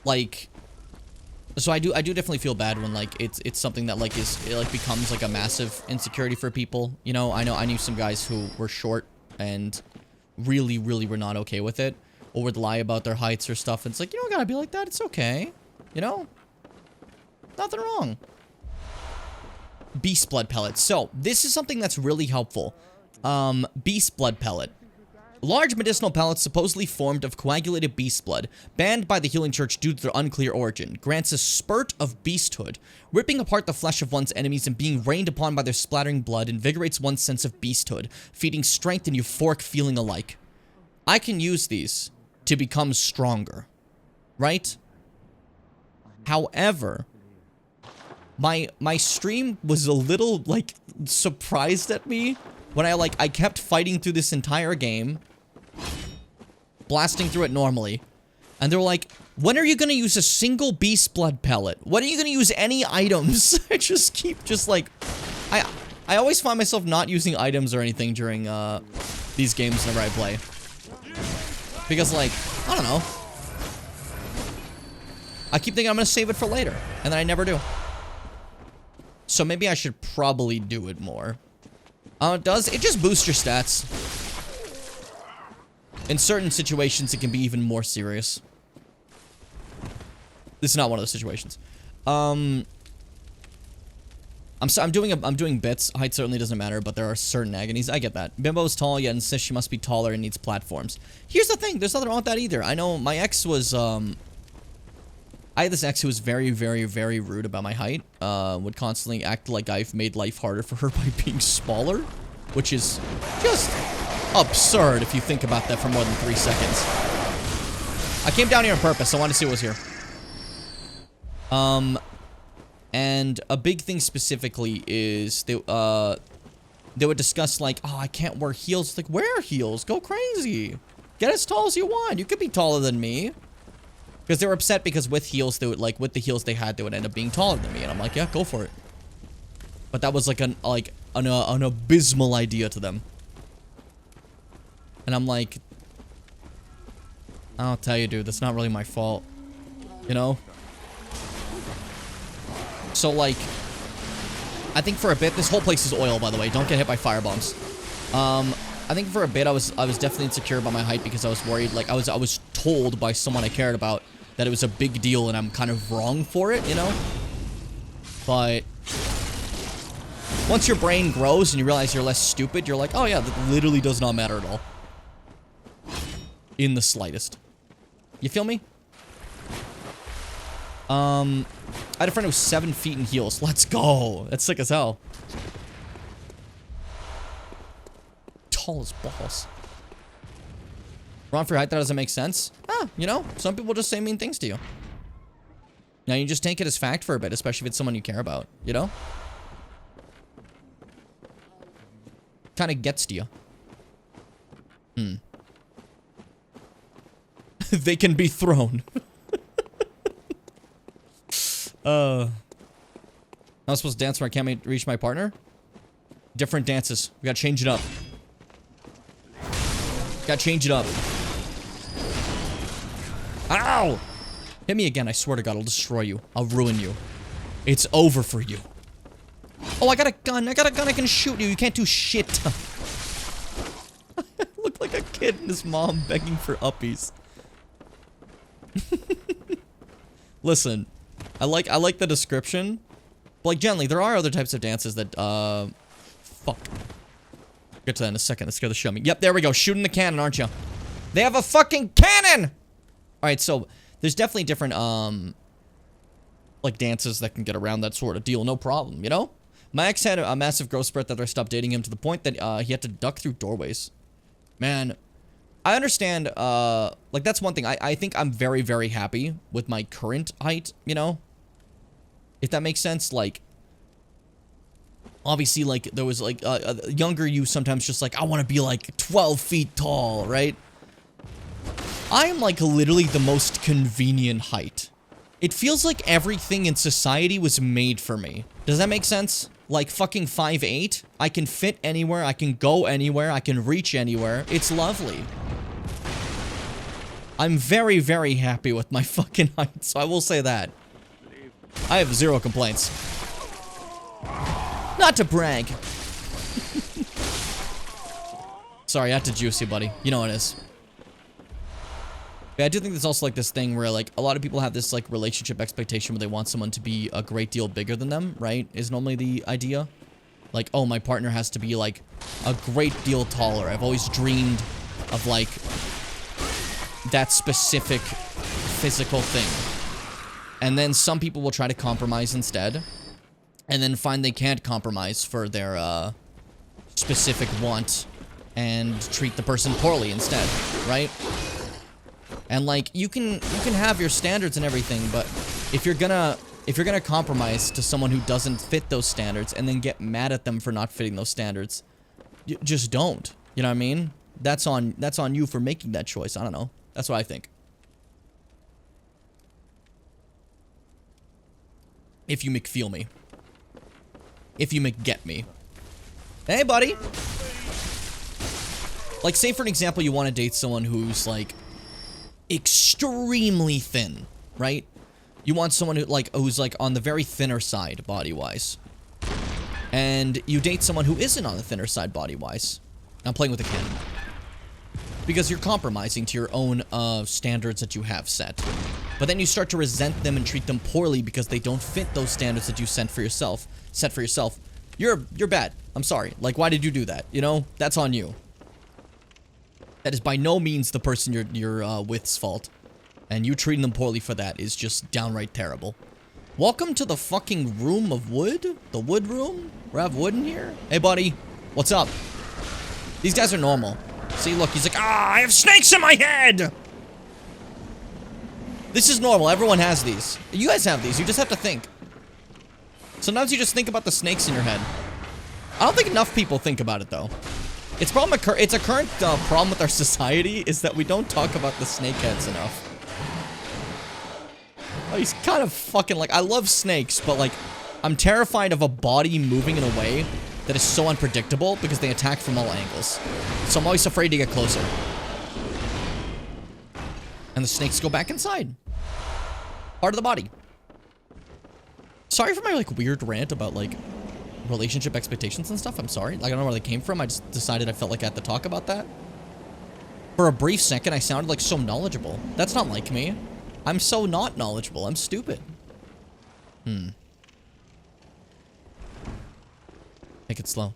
Like, so I do definitely feel bad when, like, it's something that, like, it, like, becomes, like, a massive insecurity for people. You know, I knew some guys who were short and really, really were not okay with it. Or would lie about their heights or stuff. And it's like, you don't gotta be like that. It's okay. You know? Nothing wrong. Beast blood pellet. So, this is something that's really helpful. Beast blood pellet. Large medicinal pellets supposedly formed of coagulated beast blood, banned by the Healing Church due to their unclear origin, grants a spurt of beasthood. Ripping apart the flesh of one's enemies and being rained upon by their splattering blood invigorates one's sense of beasthood, feeding strength and euphoric feeling alike. I can use these to become stronger, right? However, my stream was a little, like, surprised at me when I kept fighting through this entire game, blasting through it normally, and they were like, when are you gonna use a single beast blood pellet? When are you gonna use any items? I just keep, like, I always find myself not using items or anything during, these games whenever I play. Because, like, I don't know. I keep thinking I'm gonna save it for later, and then I never do. So maybe I should probably do it more. It does. It just boosts your stats. In certain situations, it can be even more serious. This is not one of those situations. I'm doing bits. Height certainly doesn't matter, but there are certain agonies. I get that. Bimbo's tall, yet insists she must be taller and needs platforms. Here's the thing. There's nothing wrong with that either. I know my ex was, I had this ex who was very, very, very rude about my height. Would constantly act like I've made life harder for her by being smaller, which is just absurd if you think about that for more than 3 seconds. I came down here on purpose. I wanted to see what was here. And a big thing specifically is they would discuss like, oh, I can't wear heels. Like, wear heels. Go crazy. Get as tall as you want. You could be taller than me. Because they were upset because with heels, they would, like, with the heels they had, they would end up being taller than me. And I'm like, yeah, go for it. But that was like an abysmal idea to them. And I'm like, I'll tell you, dude, that's not really my fault. You know? So, like, I think for a bit, this whole place is oil, by the way. Don't get hit by firebombs. I think for a bit, I was definitely insecure about my height because I was worried. Like, I was told by someone I cared about that it was a big deal and I'm kind of wrong for it, you know? But once your brain grows and you realize you're less stupid, you're like, oh yeah, that literally does not matter at all. In the slightest. You feel me? I had a friend who was 7 feet in heels. Let's go. That's sick as hell. Tall as balls. Wrong for your height, that doesn't make sense. Ah, you know, some people just say mean things to you. Now you just take it as fact for a bit, especially if it's someone you care about, you know? Kind of gets to you. They can be thrown. I'm supposed to dance where I can't reach my partner? Different dances. We gotta change it up. Gotta change it up. Ow! Hit me again, I swear to God, I'll destroy you. I'll ruin you. It's over for you. Oh, I got a gun. I got a gun. I can shoot you. You can't do shit. I look like a kid and his mom begging for uppies. Listen, I like the description. But like, generally, there are other types of dances that, fuck. Get to that in a second. Let's go to the show me. Yep, there we go. Shooting the cannon, aren't you? They have a fucking cannon! Alright, so, there's definitely different, like, dances that can get around that sort of deal. No problem, you know? My ex had a massive growth spurt that I stopped dating him to the point that, he had to duck through doorways. Man, I understand, like, that's one thing. I think I'm very, very happy with my current height, you know? If that makes sense, like... Obviously, like, there was, like, younger you sometimes just, like, I want to be, like, 12 feet tall, right? I am, like, literally the most convenient height. It feels like everything in society was made for me. Does that make sense? Like, fucking 5'8"? I can fit anywhere, I can go anywhere, I can reach anywhere. It's lovely. I'm very, very happy with my fucking height, so I will say that. I have 0 complaints. Not to brag. Sorry, I had to juice you, buddy. You know what it is. Yeah, I do think there's also, like, this thing where, like, a lot of people have this, like, relationship expectation where they want someone to be a great deal bigger than them, right? Is normally the idea. Like, oh, my partner has to be, like, a great deal taller. I've always dreamed of, like, that specific physical thing. And then some people will try to compromise instead. And then find they can't compromise for their, specific want. And treat the person poorly instead, right? And, like, you can have your standards and everything, but if you're gonna compromise to someone who doesn't fit those standards and then get mad at them for not fitting those standards, just don't. You know what I mean? That's on you for making that choice. I don't know. That's what I think. If you McFeel me. If you McGet me. Hey, buddy! Like, say for an example, you want to date someone who's, like, extremely thin, right? You want someone who, like, who's, like, on the very thinner side, body-wise. and you date someone who isn't on the thinner side body-wise. I'm playing with a canon. Because you're compromising to your own standards that you have set. But then you start to resent them and treat them poorly because they don't fit those standards that you set for yourself. You're bad. I'm sorry. Like, why did you do that? You know, that's on you. That is by no means the person you're with's fault. And you treating them poorly for that is just downright terrible. Welcome to the fucking room of wood? The wood room? We have wood in here? Hey, buddy. What's up? These guys are normal. See, look, he's like, I have snakes in my head! This is normal. Everyone has these. You guys have these. You just have to think. Sometimes you just think about the snakes in your head. I don't think enough people think about it, though. It's a current problem with our society is that we don't talk about the snake heads enough. Oh, he's kind of fucking like, I love snakes, but like, I'm terrified of a body moving in a way that is so unpredictable because they attack from all angles. So I'm always afraid to get closer. And the snakes go back inside. Part of the body. Sorry for my like weird rant about like relationship expectations and stuff. I'm sorry. Like, I don't know where they came from. I just decided I felt like I had to talk about that. For a brief second, I sounded like so knowledgeable. That's not like me. I'm so not knowledgeable. I'm stupid. Take it slow.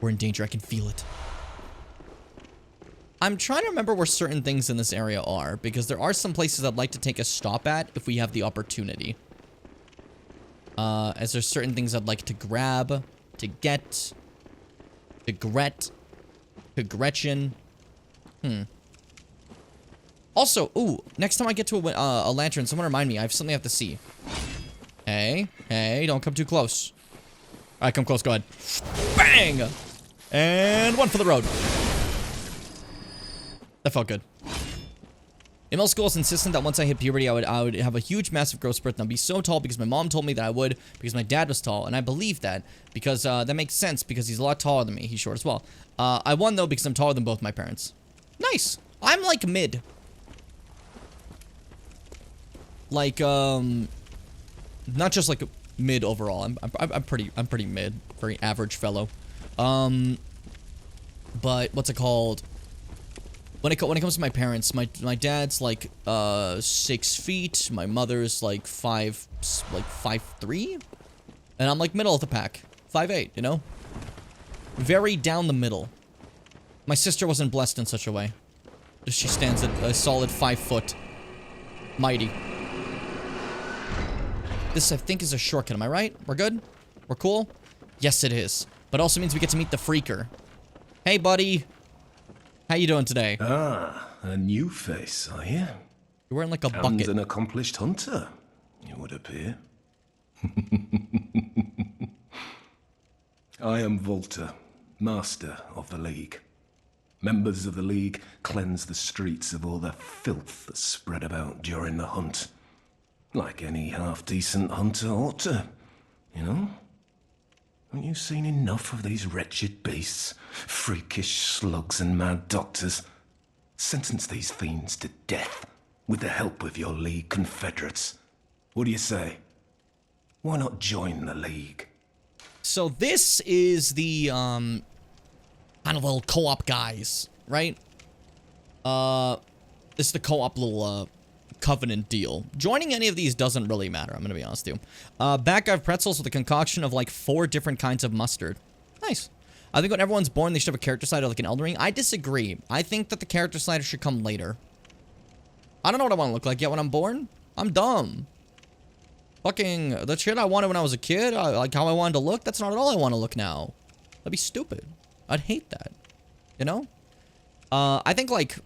We're in danger. I can feel it. I'm trying to remember where certain things in this area are, because there are some places I'd like to take a stop at if we have the opportunity. As there's certain things I'd like to grab, to get, to Gretchen. Also, ooh, next time I get to a lantern, someone remind me. I have something I have to see. Hey, don't come too close. All right, come close. Go ahead. Bang! And one for the road. That felt good. In middle school, I was insistent that once I hit puberty, I would have a huge, massive growth spurt and I'd be so tall because my mom told me that I would because my dad was tall. And I believe that because that makes sense because he's a lot taller than me. He's short as well. I won, though, because I'm taller than both my parents. Nice. I'm, like, mid. Like, not just, like, mid overall. I'm pretty mid. Very average fellow. But, what's it called? When it comes to my parents, my dad's like 6 feet, my mother's like 5'3", and I'm like middle of the pack, 5'8", you know, very down the middle. My sister wasn't blessed in such a way. She stands at a solid 5 foot, mighty. This I think is a shortcut. Am I right? We're good? We're cool? Yes, it is. But also means we get to meet the freaker. Hey, buddy. How you doing today? Ah, a new face, are you? You're wearing like a And bucket. an accomplished hunter, it would appear. I am Volta, master of the League. Members of the League cleanse the streets of all the filth that's spread about during the hunt. Like any half-decent hunter ought to, you know? Haven't you seen enough of these wretched beasts? Freakish slugs and mad doctors. Sentence these fiends to death with the help of your League confederates. What do you say? Why not join the League? So this is the, kind of little co-op guys, right? This is the co-op little, Covenant deal. Joining any of these doesn't really matter, I'm gonna be honest with you. Back I have pretzels with a concoction of like 4 different kinds of mustard. Nice. I think when everyone's born, they should have a character slider like an Elden Ring. I disagree. I think that the character slider should come later. I don't know what I want to look like yet when I'm born. I'm dumb. Fucking, the shit I wanted when I was a kid, like how I wanted to look, that's not at all I want to look now. That'd be stupid. I'd hate that. You know? I think like...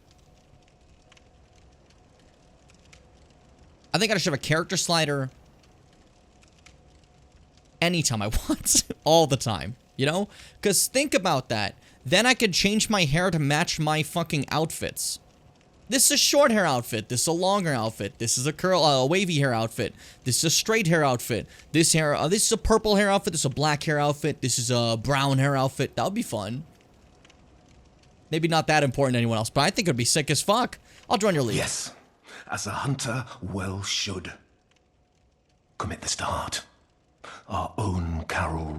I think I should have a character slider anytime I want. All the time. You know? Because think about that. Then I could change my hair to match my fucking outfits. This is a short hair outfit. This is a longer outfit. This is a wavy hair outfit. This is a straight hair outfit. This is a purple hair outfit. This is a black hair outfit. This is a brown hair outfit. That would be fun. Maybe not that important to anyone else, but I think it would be sick as fuck. I'll join your league. Yes, as a hunter well should. Commit this to heart. Our own Carol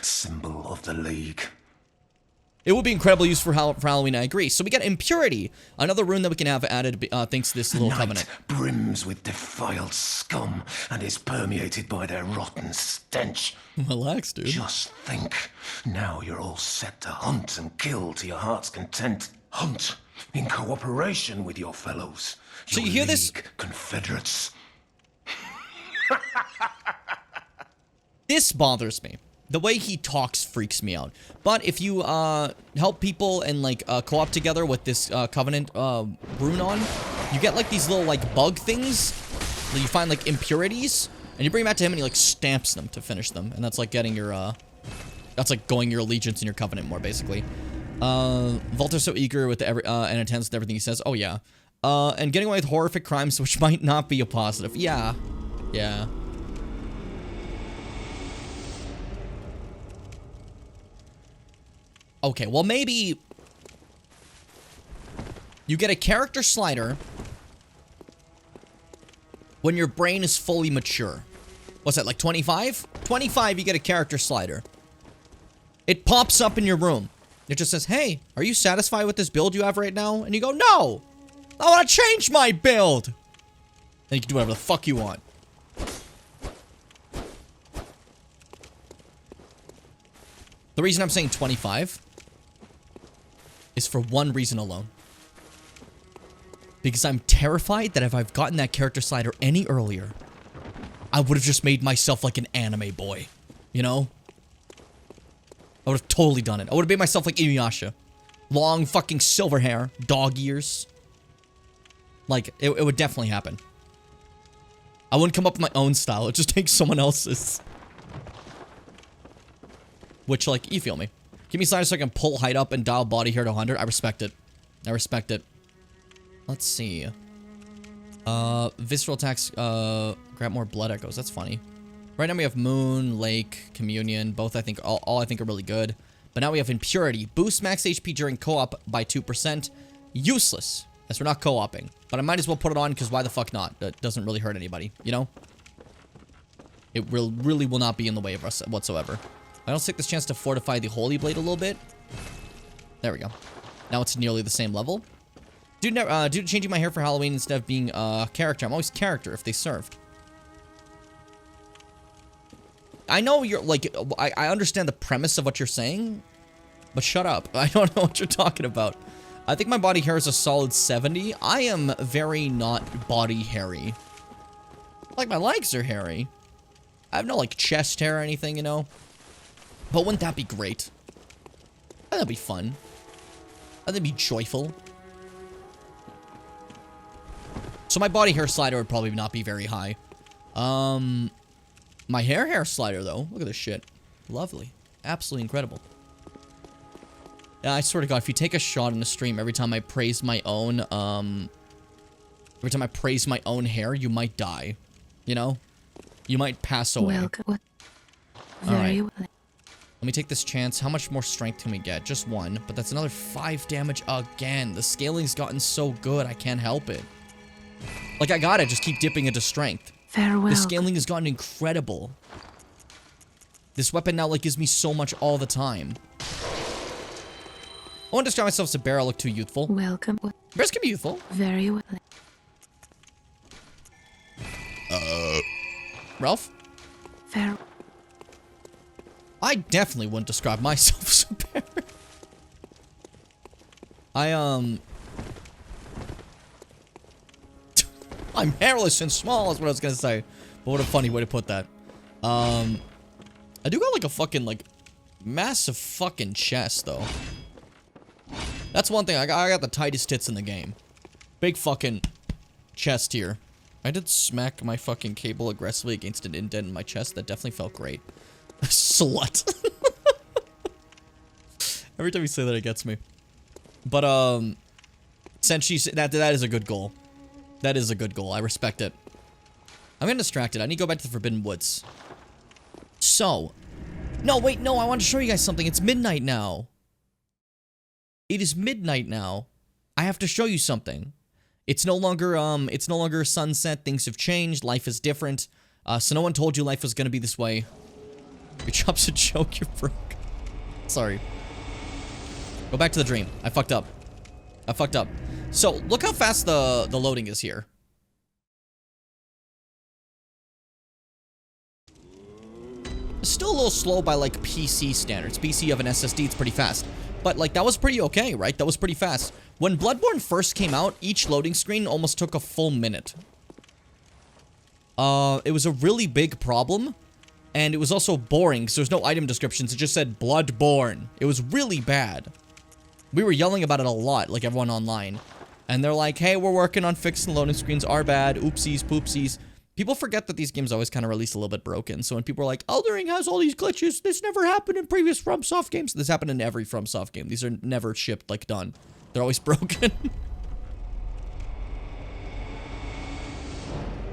symbol of the League. It would be incredibly useful for Halloween, I agree. So we got Impurity, another rune that we can have added thanks to this little Night covenant. brims with defiled scum and is permeated by their rotten stench. Relax, dude. Just think, now you're all set to hunt and kill to your heart's content. Hunt in cooperation with your fellows. So your you hear this? League confederates. This bothers me. The way he talks freaks me out. But if you help people and like co-op together with this covenant rune on, you get like these little like bug things that you find like impurities, and you bring them out to him and he like stamps them to finish them, and that's like getting your that's like going your allegiance and your covenant more basically. Volter's so eager with and intense with everything he says. Oh yeah. And getting away with horrific crimes, which might not be a positive. Yeah. Yeah. Okay, well maybe you get a character slider when your brain is fully mature. What's that, like 25? 25, you get a character slider. It pops up in your room. It just says, hey, are you satisfied with this build you have right now? And you go, no! I want to change my build! Then you can do whatever the fuck you want. The reason I'm saying 25 is for one reason alone. Because I'm terrified that if I've gotten that character slider any earlier, I would have just made myself like an anime boy. You know? I would have totally done it. I would have made myself like Inuyasha. Long fucking silver hair. Dog ears. Like, it would definitely happen. I wouldn't come up with my own style. It would just take someone else's. Which, like, you feel me. Give me sliders so I can pull height up and dial body hair to 100. I respect it. I respect it. Let's see. Visceral attacks, grab more blood echoes. That's funny. Right now we have Moon, Lake, Communion. Both, I think, all I think are really good. But now we have Impurity. Boost max HP during co-op by 2%. Useless, as we're not co-oping. But I might as well put it on, because why the fuck not? That doesn't really hurt anybody, you know? It really will not be in the way of us whatsoever. I also take this chance to fortify the Holy Blade a little bit. There we go. Now it's nearly the same level. Due to changing my hair for Halloween instead of being character, I'm always character if they served. I know you're like, I understand the premise of what you're saying, but shut up. I don't know what you're talking about. I think my body hair is a solid 70. I am very not body hairy. Like, my legs are hairy. I have no, like, chest hair or anything, you know? But wouldn't that be great? That'd be fun. That'd be joyful. So my body hair slider would probably not be very high. My hair slider, though. Look at this shit. Lovely. Absolutely incredible. Yeah, I swear to God, if you take a shot in the stream every time I praise my own, hair, you might die. You know? You might pass away. Welcome. Alright. Let me take this chance. How much more strength can we get? Just 1. But that's another 5 damage again. The scaling's gotten so good, I can't help it. Like, I gotta just keep dipping into strength. Farewell. The scaling has gotten incredible. This weapon now, like, gives me so much all the time. I won't describe myself as a bear. I look too youthful. Welcome. Bears can be youthful. Very well. Ralph? Farewell. I definitely wouldn't describe myself as a bear. I'm hairless and small is what I was gonna say. But what a funny way to put that. I do got like a fucking like massive fucking chest though. That's one thing. I got the tightest tits in the game. Big fucking chest here. I did smack my fucking cable aggressively against an indent in my chest. That definitely felt great. Slut. Every time you say that, it gets me. But, since she's... That is a good goal. That is a good goal. I respect it. I'm getting distracted. I need to go back to the Forbidden Woods. So... No, wait, no. I want to show you guys something. It's midnight now. It is midnight now. I have to show you something. It's no longer sunset. Things have changed. Life is different. So no one told you life was going to be this way. Your job's a joke, you're broke. Sorry. Go back to the dream. I fucked up. I fucked up. So, look how fast the loading is here. It's still a little slow by, like, PC standards. PC of an SSD, it's pretty fast. But, like, that was pretty okay, right? That was pretty fast. When Bloodborne first came out, each loading screen almost took a full minute. It was a really big problem. And it was also boring, because there's no item descriptions. It just said Bloodborne. It was really bad. We were yelling about it a lot, like everyone online. And they're like, hey, we're working on fixing loading screens. Are bad. Oopsies, poopsies. People forget that these games always kind of release a little bit broken. So when people are like, Elden Ring has all these glitches. This never happened in previous FromSoft games. This happened in every FromSoft game. These are never shipped, like, done. They're always broken.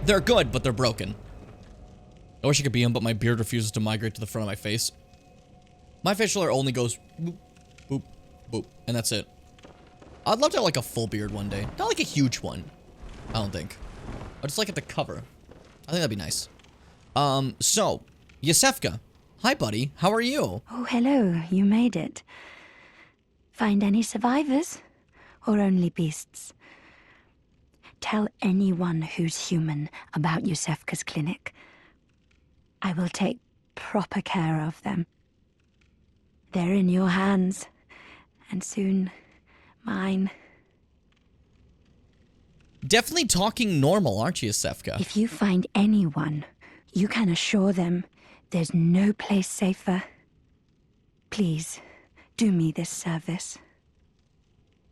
They're good, but they're broken. I wish I could be him, but my beard refuses to migrate to the front of my face. My facial hair only goes boop, boop, boop, and that's it. I'd love to have, like, a full beard one day. Not, like, a huge one. I don't think. I just like at the cover. I think that'd be nice. So, Yasefka. Hi, buddy. How are you? Oh, hello. You made it. Find any survivors? Or only beasts? Tell anyone who's human about Yusefka's clinic. I will take proper care of them. They're in your hands, and soon, mine. Definitely talking normal, aren't you, Yasefka? If you find anyone, you can assure them there's no place safer. Please, do me this service.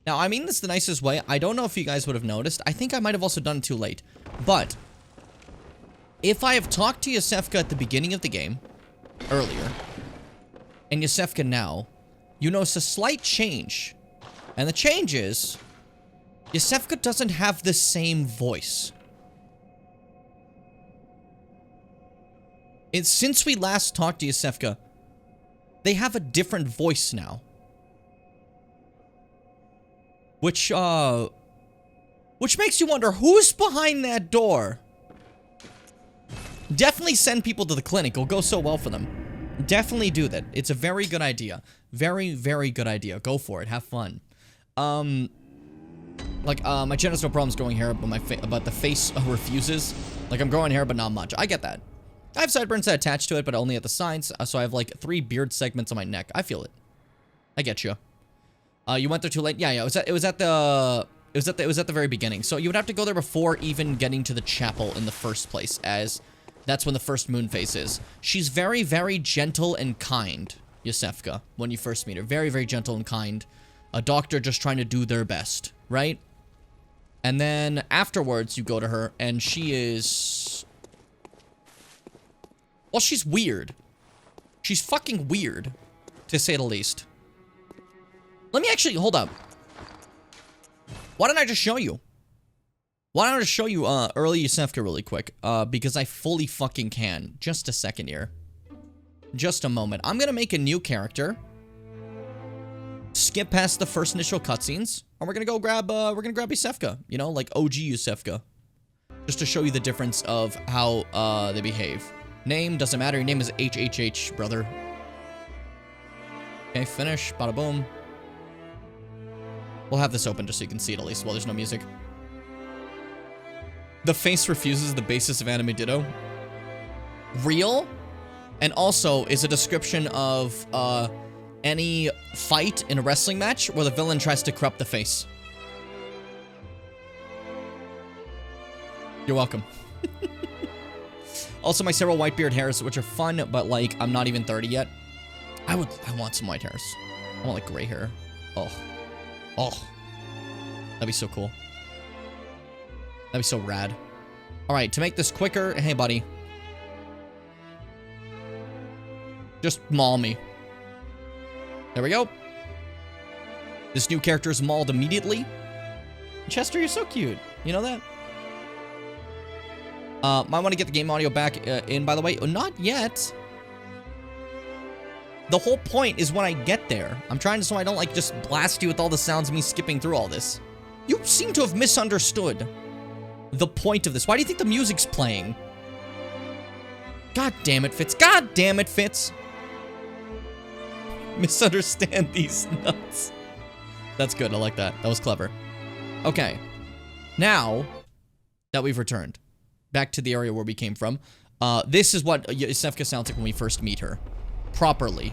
Now, I mean this the nicest way. I don't know if you guys would have noticed. I think I might have also done it too late. But if I have talked to Yasefka at the beginning of the game, earlier, and Yasefka now, you notice a slight change. And the change is, Yasefka doesn't have the same voice. Since we last talked to Yasefka, they have a different voice now. Which makes you wonder, who's behind that door? Definitely send people to the clinic. It'll go so well for them. Definitely do that. It's a very good idea. Very, very good idea. Go for it. Have fun. My chin has no problems growing hair, but the face refuses. Like, I'm growing hair, but not much. I get that. I have sideburns that attach to it, but only at the sides. So I have, like, 3 beard segments on my neck. I feel it. I get you. You went there too late. Yeah. It was at the very beginning. So you would have to go there before even getting to the chapel in the first place, as that's when the first moon phase is. She's very, very gentle and kind, Yasefka, when you first meet her. Very, very gentle and kind. A doctor just trying to do their best, right? And then afterwards, you go to her, and she is... well, she's weird. She's fucking weird, to say the least. Let me actually, hold up. Why don't I just show you? Why don't I just show you early Yasefka really quick? Because I fully fucking can. Just a second here. Just a moment. I'm gonna make a new character. Skip past the first initial cutscenes. And we're gonna go grab, Yasefka. You know, like OG Yasefka. Just to show you the difference of how, they behave. Name, doesn't matter. Your name is HHH, brother. Okay, finish. Bada boom. We'll have this open just so you can see it at least while there's no music. The face refuses the basis of anime ditto. Real? And also is a description of any fight in a wrestling match where the villain tries to corrupt the face. You're welcome. Also, my several white beard hairs, which are fun, but like I'm not even 30 yet. I want some white hairs. I want like gray hair. Oh. Oh. That'd be so cool. That'd be so rad. Alright, to make this quicker, hey buddy. Just maul me. There we go. This new character is mauled immediately. Chester, you're so cute. You know that? Might want to get the game audio back in, by the way. Oh, not yet. The whole point is when I get there. I'm trying to, so I don't, like, just blast you with all the sounds of me skipping through all this. You seem to have misunderstood the point of this. Why do you think the music's playing? God damn it, Fitz. God damn it, Fitz. misunderstand these nuts. That's good. I like that. That was clever. Okay. Now that we've returned back to the area where we came from, this is what Yusefka sounds like when we first meet her. Properly.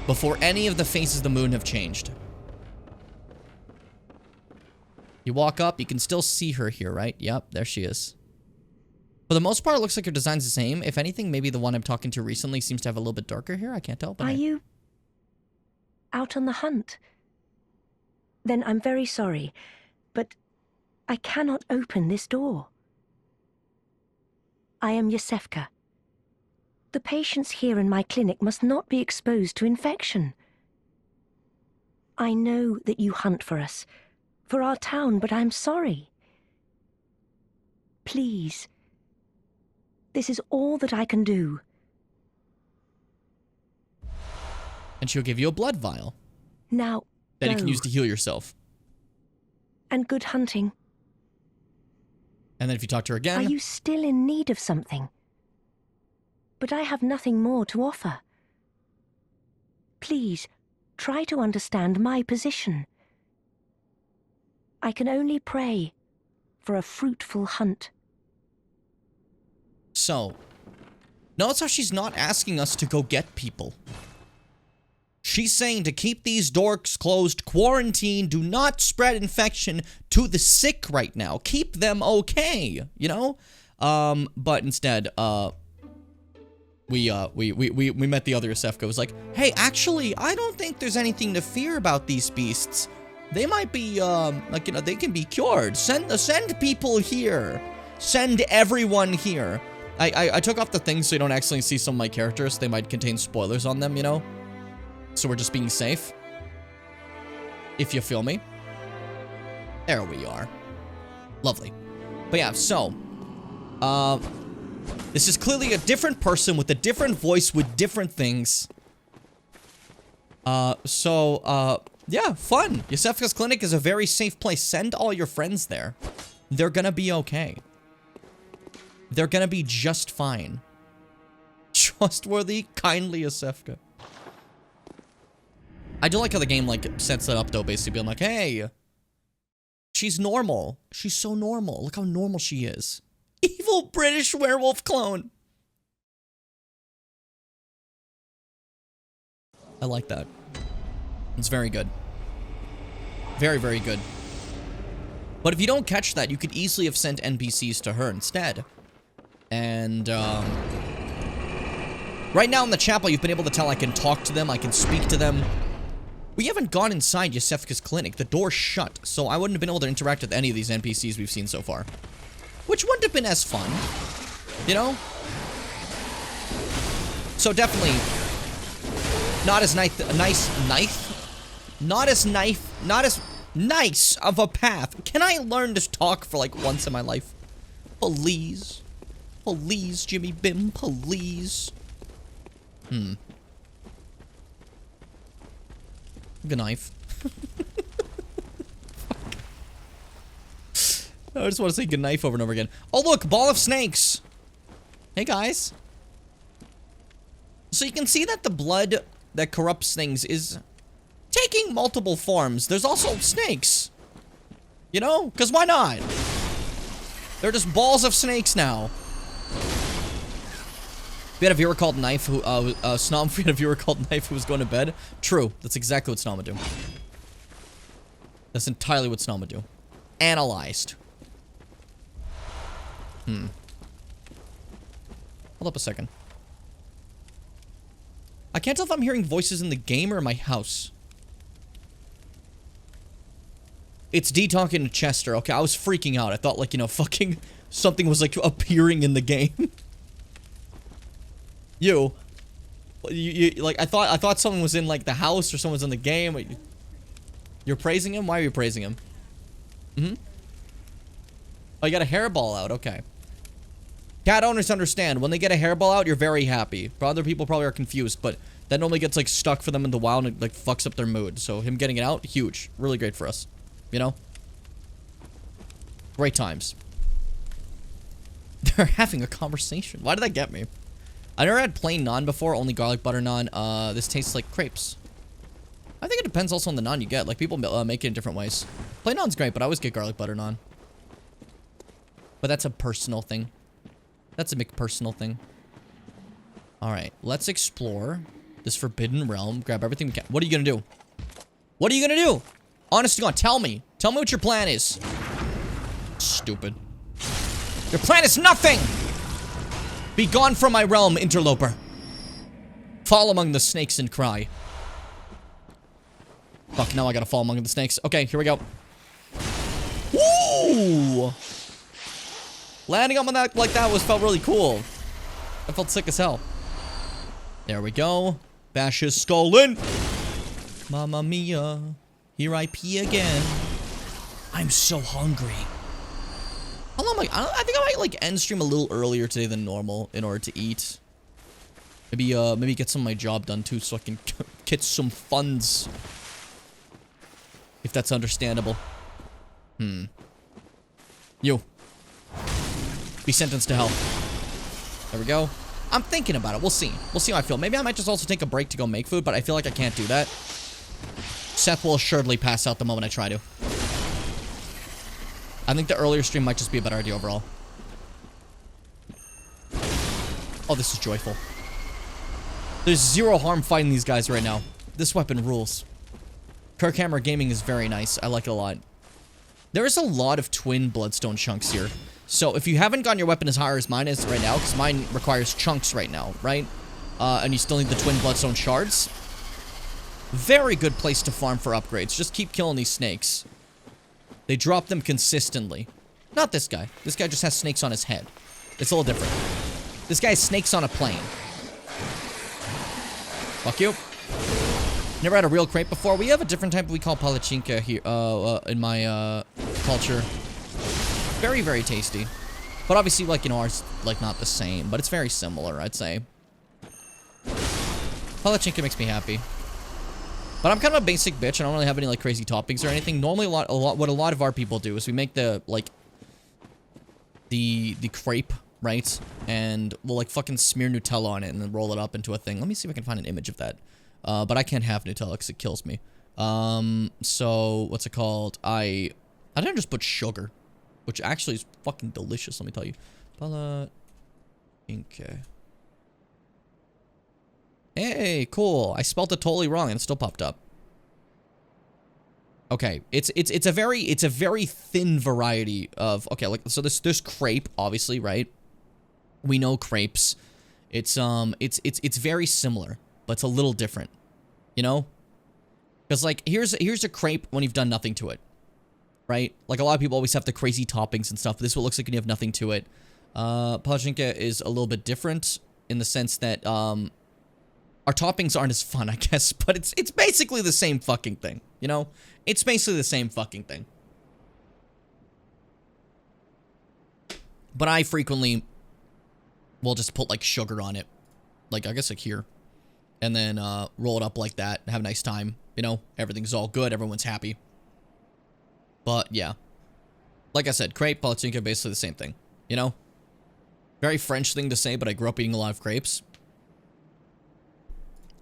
Before any of the faces of the moon have changed. You walk up, you can still see her here, right? Yep, there she is. For the most part, it looks like her design's the same. If anything, maybe the one I'm talking to recently seems to have a little bit darker hair. I can't tell, but Are you out on the hunt? Then I'm very sorry, but I cannot open this door. I am Yusefka. The patients here in my clinic must not be exposed to infection. I know that you hunt for us, for our town, but I'm sorry. Please. This is all that I can do. And she'll give you a blood vial. Now, that go. you can use to heal yourself. And good hunting. And then if you talk to her again... Are you still in need of something? But I have nothing more to offer. Please, try to understand my position. I can only pray for a fruitful hunt. So, notice how she's not asking us to go get people. She's saying to keep these doors closed, quarantine, do not spread infection to the sick right now. Keep them okay, you know? But instead, we met the other Yusefka. It was like, hey, actually, I don't think there's anything to fear about these beasts. They might be, like, you know, they can be cured. Send people here. Send everyone here. I took off the things so you don't accidentally see some of my characters. They might contain spoilers on them, you know? So we're just being safe. If you feel me. There we are. Lovely. But yeah, so. This is clearly a different person with a different voice with different things. Yeah, fun. Yusefka's clinic is a very safe place. Send all your friends there. They're gonna be okay. They're gonna be just fine. Trustworthy, kindly Yusefka. I do like how the game, like, sets that up, though, basically being like, hey, she's normal. She's so normal. Look how normal she is. Evil British werewolf clone. I like that. It's very good. Very, very good. But if you don't catch that, you could easily have sent NPCs to her instead. And, right now in the chapel, you've been able to tell I can talk to them, I can speak to them. We haven't gone inside Yusefka's clinic. The door's shut, so I wouldn't have been able to interact with any of these NPCs we've seen so far. Which wouldn't have been as fun, you know? So definitely, not as nice of a path. Can I learn to talk for like once in my life? Please. Please, Jimmy Bim, please. Good knife. I just want to say good knife over and over again. Oh, look, ball of snakes. Hey, guys. So you can see that the blood that corrupts things is taking multiple forms. There's also snakes. You know? Because why not? They're just balls of snakes now. We had a viewer called Knife who, Snom, we had a viewer called Knife who was going to bed. True. That's exactly what Snom would do. That's entirely what Snom would do. Analyzed. Hold up a second. I can't tell if I'm hearing voices in the game or in my house. It's D talking to Chester. Okay, I was freaking out. I thought, like, you know, fucking something was, like, appearing in the game. You, like, I thought someone was in, like, the house or someone's in the game. You're praising him? Why are you praising him? Oh, you got a hairball out. Okay. Cat owners understand. When they get a hairball out, you're very happy. For other people probably are confused, but that normally gets, like, stuck for them in the wild and it, like, fucks up their mood. So him getting it out, huge. Really great for us. You know? Great times. They're having a conversation. Why did that get me? I never had plain naan before, only garlic butter naan. This tastes like crepes. I think it depends also on the naan you get. Like, people make it in different ways. Plain naan's great, but I always get garlic butter naan. But that's a personal thing. That's a McPersonal thing. Alright, let's explore this forbidden realm. Grab everything we can. What are you gonna do? What are you gonna do? Honest to God, tell me. Tell me what your plan is. Stupid. Your plan is nothing! Be gone from my realm, interloper. Fall among the snakes and cry. Fuck, now I gotta fall among the snakes. Okay, here we go. Woo! Landing on that like that felt really cool. I felt sick as hell. There we go. Bash his skull in. Mamma mia. Here I pee again. I'm so hungry. How long am I think I might like end stream a little earlier today than normal in order to eat. Maybe get some of my job done too so I can get some funds. If that's understandable. You. Be sentenced to hell. There we go. I'm thinking about it. We'll see. We'll see how I feel. Maybe I might just also take a break to go make food, but I feel like I can't do that. Seth will assuredly pass out the moment I try to. I think the earlier stream might just be a better idea overall. Oh, this is joyful. There's zero harm fighting these guys right now. This weapon rules. Kirkhammer Gaming is very nice. I like it a lot. There is a lot of twin bloodstone chunks here. So if you haven't gotten your weapon as high as mine is right now, because mine requires chunks right now, right? And you still need the twin bloodstone shards. Very good place to farm for upgrades. Just keep killing these snakes. They drop them consistently. Not this guy. This guy just has snakes on his head. It's a little different. This guy has snakes on a plane. Fuck you. Never had a real crepe before. We have a different type we call palachinka here in my culture. Very, very tasty. But obviously, like, you know, ours, like, not the same. But it's very similar, I'd say. Palachinka makes me happy. But I'm kind of a basic bitch. I don't really have any, like, crazy toppings or anything. Normally, what a lot of our people do is we make the, like, the crepe, right? And we'll, like, fucking smear Nutella on it and then roll it up into a thing. Let me see if I can find an image of that. But I can't have Nutella because it kills me. So, what's it called? I didn't just put sugar. Which actually is fucking delicious, let me tell you. Palachinka. Hey, cool. I spelled it totally wrong and it still popped up. Okay, it's a very thin variety of, okay, like, so there's crepe, obviously, right? We know crepes. It's very similar, but it's a little different. You know? Because, like, here's a crepe when you've done nothing to it. Right? Like, a lot of people always have the crazy toppings and stuff. This is what looks like when you have nothing to it. Palachinka is a little bit different in the sense that, our toppings aren't as fun, I guess. But it's basically the same fucking thing. You know? It's basically the same fucking thing. But I frequently will just put, like, sugar on it. Like, I guess, like, here. And then, roll it up like that. Have a nice time. You know? Everything's all good. Everyone's happy. But, yeah. Like I said, crepe, palachinka, basically the same thing. You know? Very French thing to say, but I grew up eating a lot of crepes.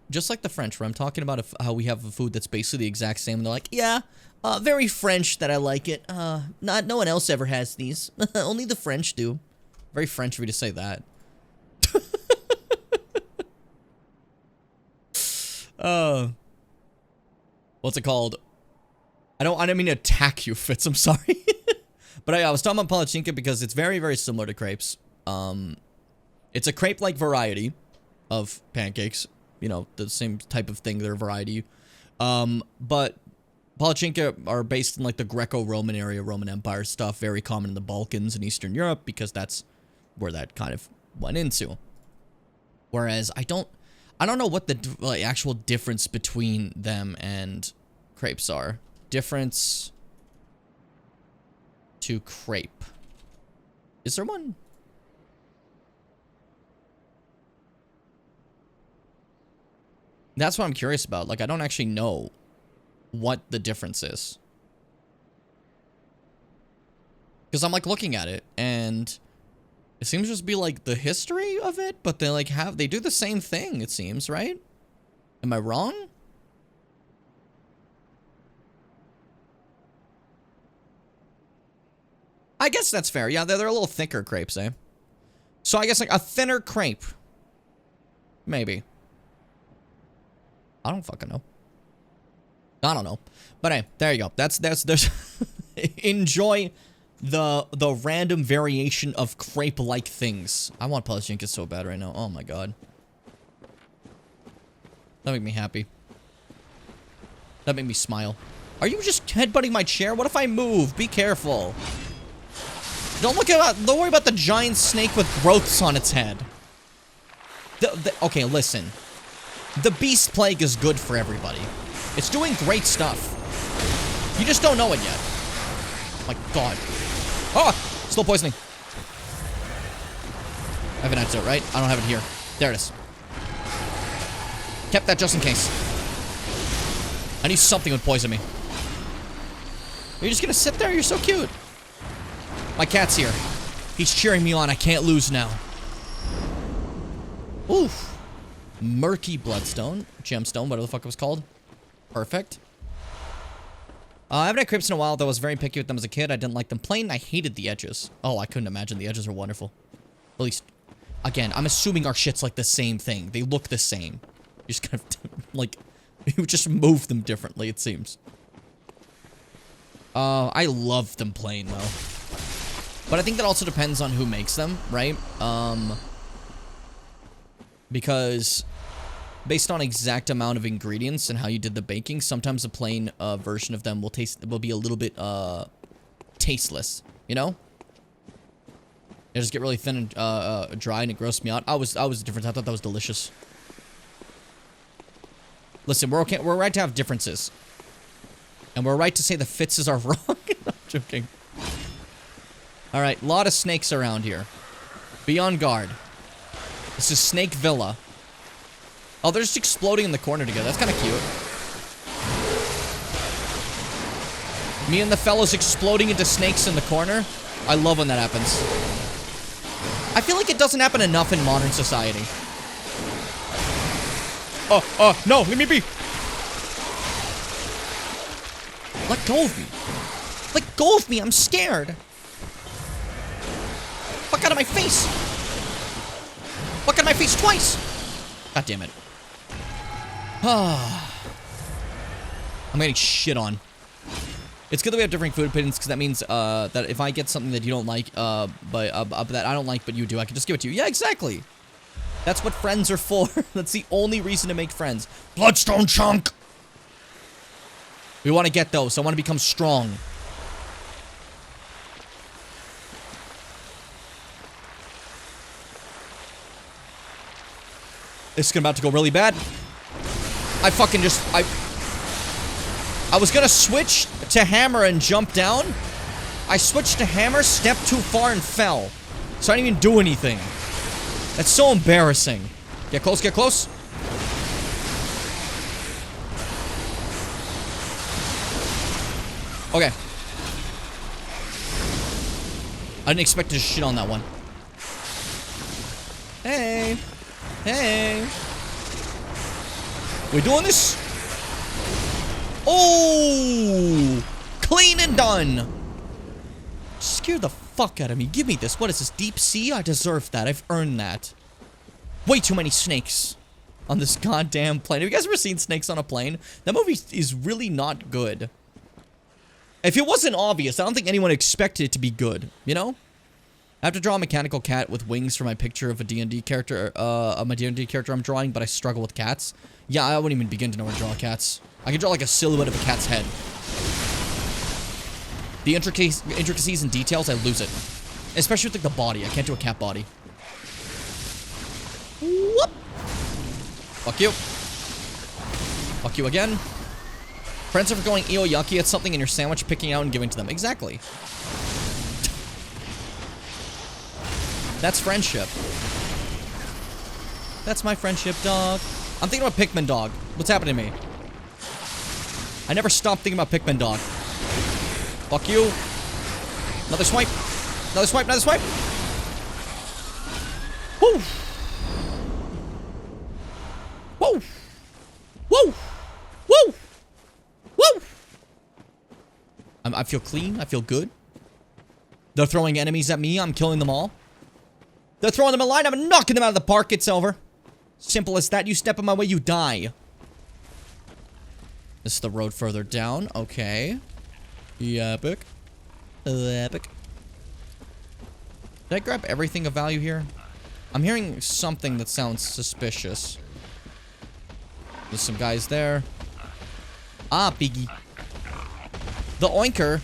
Just like the French, where I'm talking about how we have a food that's basically the exact same. And they're like, yeah, very French that I like it. No one else ever has these. Only the French do. Very French of you to say that. What's it called? I don't mean to attack you, Fitz. I'm sorry. But I was talking about palachinka because it's very, very similar to crepes. It's a crepe-like variety of pancakes. You know, the same type of thing, they're a variety. But palachinka are based in, like, the Greco-Roman area, Roman Empire stuff. Very common in the Balkans and Eastern Europe because that's where that kind of went into. Whereas I don't know what the like, actual difference between them and crepes are. Difference to crepe. Is there one? That's what I'm curious about. Like, I don't actually know what the difference is. Because I'm, like, looking at it, and It seems just to be like the history of it, but they like they do the same thing, it seems, right? Am I wrong? I guess that's fair. Yeah, they're a little thicker crepes, eh? So I guess like a thinner crepe. Maybe. I don't fucking know. I don't know. But hey, there you go. There's enjoy the random variation of crepe-like things. I want Palajinkis so bad right now. Oh my god. That make me happy. That make me smile. Are you just headbutting my chair? What if I move? Be careful. Don't worry about the giant snake with growths on its head. Okay, listen. The Beast Plague is good for everybody. It's doing great stuff. You just don't know it yet. My god. Oh! Slow poisoning. I have an antidote, right? I don't have it here. There it is. Kept that just in case. I knew something would poison me. You're just gonna sit there? You're so cute. My cat's here. He's cheering me on. I can't lose now. Oof. Murky bloodstone. Gemstone, whatever the fuck it was called. Perfect. I haven't had crepes in a while, though I was very picky with them as a kid. I didn't like them plain. I hated the edges. Oh, I couldn't imagine. The edges are wonderful. At least, again, I'm assuming our shit's like the same thing. They look the same. You just kind of, like, you just move them differently, it seems. I love them plain, though. But I think that also depends on who makes them, right? Because based on exact amount of ingredients and how you did the baking, sometimes a plain version of them will be a little bit tasteless, you know? They just get really thin and dry, and it grossed me out. I was different. I thought that was delicious. Listen, we're okay. We're right to have differences, and we're right to say the Fitzes are wrong. I'm joking. All right, a lot of snakes around here. Be on guard. This is Snake Villa. Oh, they're just exploding in the corner together. That's kind of cute. Me and the fellows exploding into snakes in the corner. I love when that happens. I feel like it doesn't happen enough in modern society. Oh, no, leave me be. Let go of me. Let go of me, I'm scared. Fuck out of my face. Fuck out of my face twice. God damn it. I'm getting shit on. It's good that we have different food opinions, because that means that if I get something that you don't like, that I don't like but you do, I can just give it to you. Yeah, exactly. That's what friends are for. That's the only reason to make friends. Bloodstone chunk! We want to get those. I want to become strong. This is about to go really bad. I fucking just... I was gonna switch to hammer and jump down. I switched to hammer, stepped too far, and fell. So I didn't even do anything. That's so embarrassing. Get close, get close. Okay. I didn't expect to shit on that one. Hey. Hey. We doing this? Oh! Clean and done. Scare the fuck out of me. Give me this. What is this? Deep sea? I deserve that. I've earned that. Way too many snakes on this goddamn plane. Have you guys ever seen Snakes on a Plane? That movie is really not good. If it wasn't obvious, I don't think anyone expected it to be good, you know? I have to draw a mechanical cat with wings for my picture of a D&D character, my D&D character I'm drawing, but I struggle with cats. Yeah, I wouldn't even begin to know where to draw cats. I can draw like a silhouette of a cat's head. The intricacies and details, I lose it. Especially with like the body. I can't do a cat body. Whoop! Fuck you. Fuck you again. Friends are for going Ioyaki at something in your sandwich, picking out and giving to them. Exactly. That's friendship. That's my friendship, dog. I'm thinking about Pikmin dog. What's happening to me? I never stopped thinking about Pikmin dog. Fuck you. Another swipe. Another swipe, another swipe. Woo! Woo! Woo! Woo! Woo! I feel clean. I feel good. They're throwing enemies at me. I'm killing them all. They're throwing them in line. I'm knocking them out of the park. It's over. Simple as that. You step in my way, you die. This is the road further down. Okay. Epic. Epic. Did I grab everything of value here? I'm hearing something that sounds suspicious. There's some guys there. Ah, piggy. The oinker.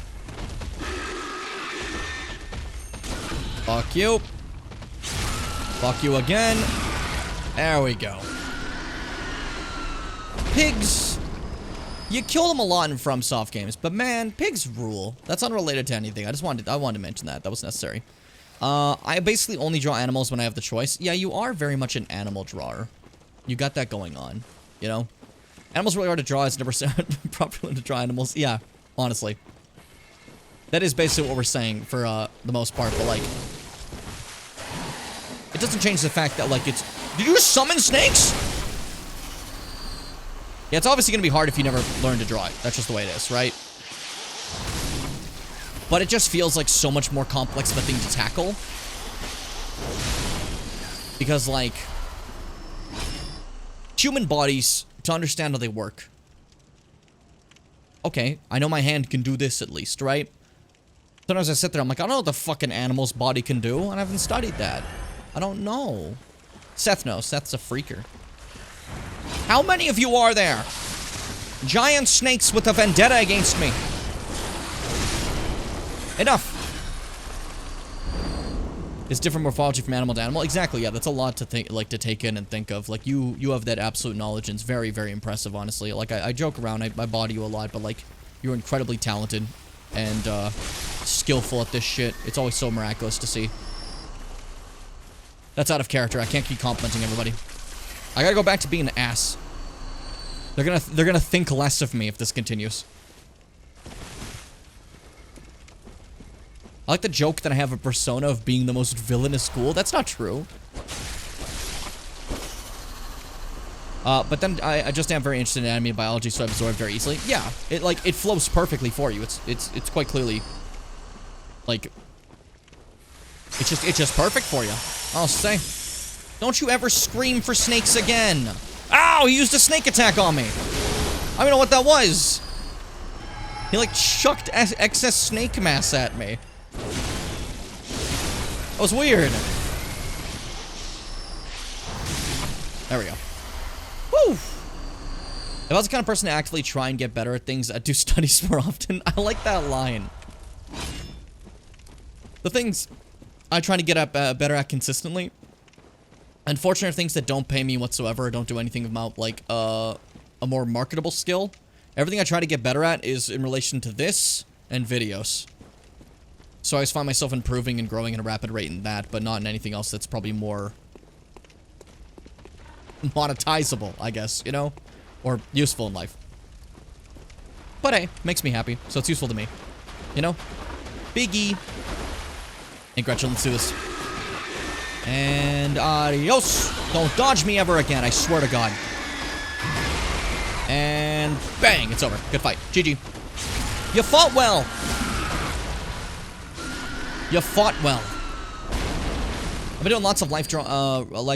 Fuck you. Fuck you again. There we go. Pigs. You kill them a lot in FromSoft games, but man, pigs rule. That's unrelated to anything. I wanted to mention that. That was necessary. I basically only draw animals when I have the choice. Yeah, you are very much an animal drawer. You got that going on, you know? Animals really hard to draw. It's never properly to draw animals. Yeah, honestly. That is basically what we're saying for the most part, but like, it doesn't change the fact that like it's. Did you summon snakes? Yeah, it's obviously gonna be hard if you never learn to draw it. That's just the way it is, right? But it just feels like so much more complex of a thing to tackle. Because like, human bodies, to understand how they work. Okay, I know my hand can do this at least, right? Sometimes I sit there, I'm like, I don't know what the fucking animal's body can do, and I haven't studied that. I don't know. Seth knows. Seth's a freaker. How many of you are there? Giant snakes with a vendetta against me. Enough. It's different morphology from animal to animal. Exactly, yeah, that's a lot to think, like, to take in and think of. Like, you have that absolute knowledge, and it's very, very impressive, honestly. Like, I joke around, I body you a lot, but, like, you're incredibly talented and, skillful at this shit. It's always so miraculous to see. That's out of character. I can't keep complimenting everybody. I gotta go back to being an ass. They're gonna think less of me if this continues. I like the joke that I have a persona of being the most villainous school. That's not true. But then I just am very interested in anatomy and biology, so I absorb very easily. Yeah, it flows perfectly for you. It's quite clearly like it's just perfect for you. I'll say. Don't you ever scream for snakes again. Ow, he used a snake attack on me. I don't know what that was. He like chucked excess snake mass at me. That was weird. There we go. Woo! If I was the kind of person to actively try and get better at things, I'd do studies more often. I like that line. The things I try to get better at consistently. Unfortunately, things that don't pay me whatsoever, or don't do anything about, like, a more marketable skill. Everything I try to get better at is in relation to this and videos. So I always find myself improving and growing at a rapid rate in that, but not in anything else that's probably more monetizable, I guess, you know? Or useful in life. But hey, makes me happy, so it's useful to me. You know? Biggie. Hey, Gretchen, let's do this. And adios. Don't dodge me ever again, I swear to God. And bang, it's over. Good fight. GG. You fought well. You fought well. I've been doing lots of life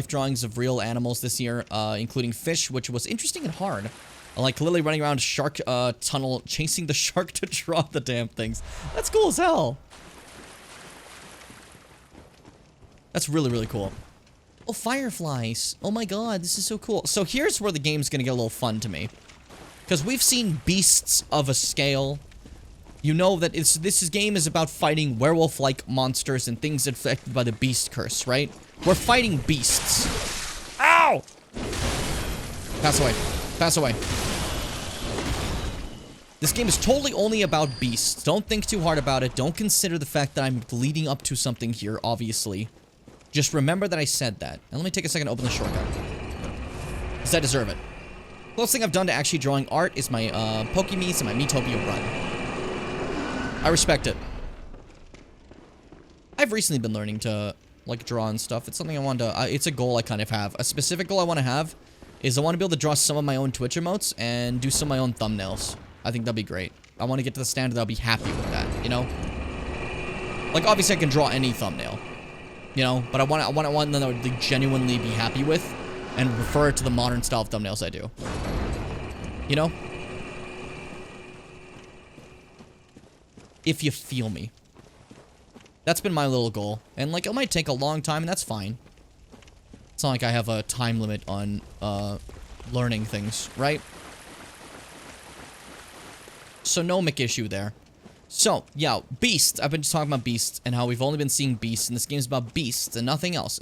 drawings of real animals this year, including fish, which was interesting and hard. I like literally running around a shark tunnel, chasing the shark to draw the damn things. That's cool as hell. That's really, really cool. Oh, fireflies. Oh my god, this is so cool. So here's where the game's gonna get a little fun to me. Because we've seen beasts of a scale. You know that this game is about fighting werewolf-like monsters and things affected by the beast curse, right? We're fighting beasts. Ow! Pass away. Pass away. This game is totally only about beasts. Don't think too hard about it. Don't consider the fact that I'm leading up to something here, obviously. Just remember that I said that. And let me take a second to open the shortcut. Because I deserve it. The closest thing I've done to actually drawing art is my Pokeme's and my Miitopia run. I respect it. I've recently been learning to like draw and stuff. It's something I want to, it's a goal I kind of have. A specific goal I want to have is I want to be able to draw some of my own Twitch emotes and do some of my own thumbnails. I think that'd be great. I want to get to the standard that I'll be happy with that, you know? Like, obviously I can draw any thumbnail, you know? But I want one that I would like, genuinely be happy with and refer to the modern style of thumbnails I do. You know? If you feel me. That's been my little goal. And, like, it might take a long time, and that's fine. It's not like I have a time limit on, learning things, right? So, no issue there. So, yeah, beasts. I've been just talking about beasts and how we've only been seeing beasts, and this game's about beasts and nothing else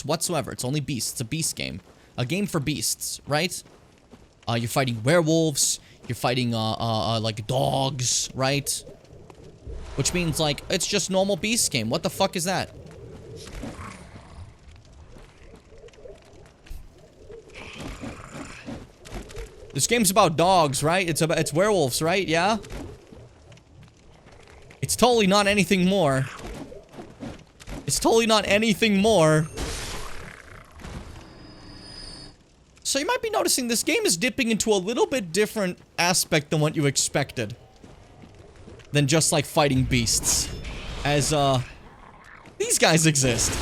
whatsoever. It's only beasts. It's a beast game. A game for beasts, right? You're fighting werewolves. You're fighting, like, dogs, right? Which means, like, it's just normal beast game. What the fuck is that? This game's about dogs, right? It's werewolves, right? Yeah? It's totally not anything more. It's totally not anything more. So you might be noticing this game is dipping into a little bit different aspect than what you expected. Than just like fighting beasts. As, these guys exist.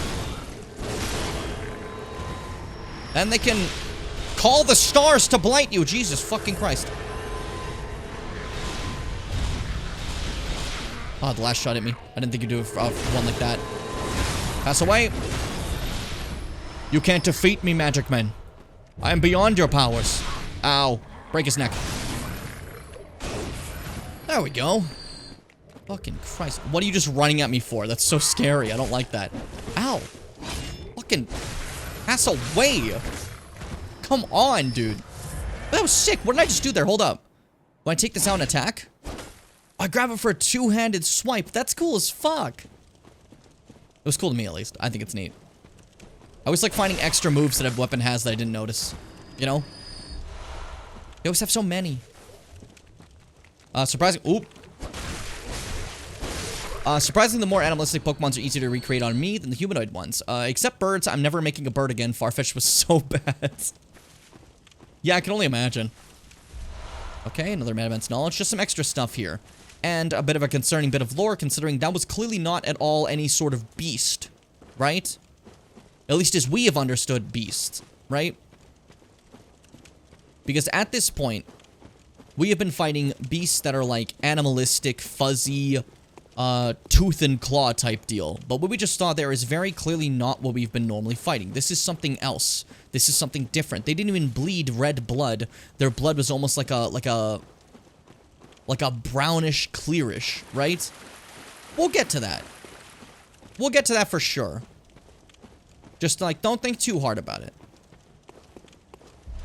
And they can call the stars to blight you. Jesus fucking Christ. Oh, the last shot hit me. I didn't think you'd do one like that. Pass away. You can't defeat me, magic men. I am beyond your powers. Ow. Break his neck. There we go. Fucking Christ. What are you just running at me for? That's so scary. I don't like that. Ow. Fucking pass away. Come on, dude. That was sick. What did I just do there? Hold up. When I take this out and attack? I grab it for a two-handed swipe. That's cool as fuck. It was cool to me, at least. I think it's neat. I always like finding extra moves that a weapon has that I didn't notice. You know? They always have so many. Surprising. Oop. Surprisingly, the more animalistic Pokemons are easier to recreate on me than the humanoid ones. Except birds. I'm never making a bird again. Farfetch'd was so bad. Yeah, I can only imagine. Okay, another Mad Event's knowledge. Just some extra stuff here. And a bit of a concerning bit of lore, considering that was clearly not at all any sort of beast. Right? At least as we have understood beasts. Right? Because at this point, we have been fighting beasts that are like animalistic, fuzzy, tooth and claw type deal. But what we just saw there is very clearly not what we've been normally fighting. This is something else. This is something different. They didn't even bleed red blood. Their blood was almost like a brownish, clearish, right? We'll get to that. We'll get to that for sure. Just like, don't think too hard about it.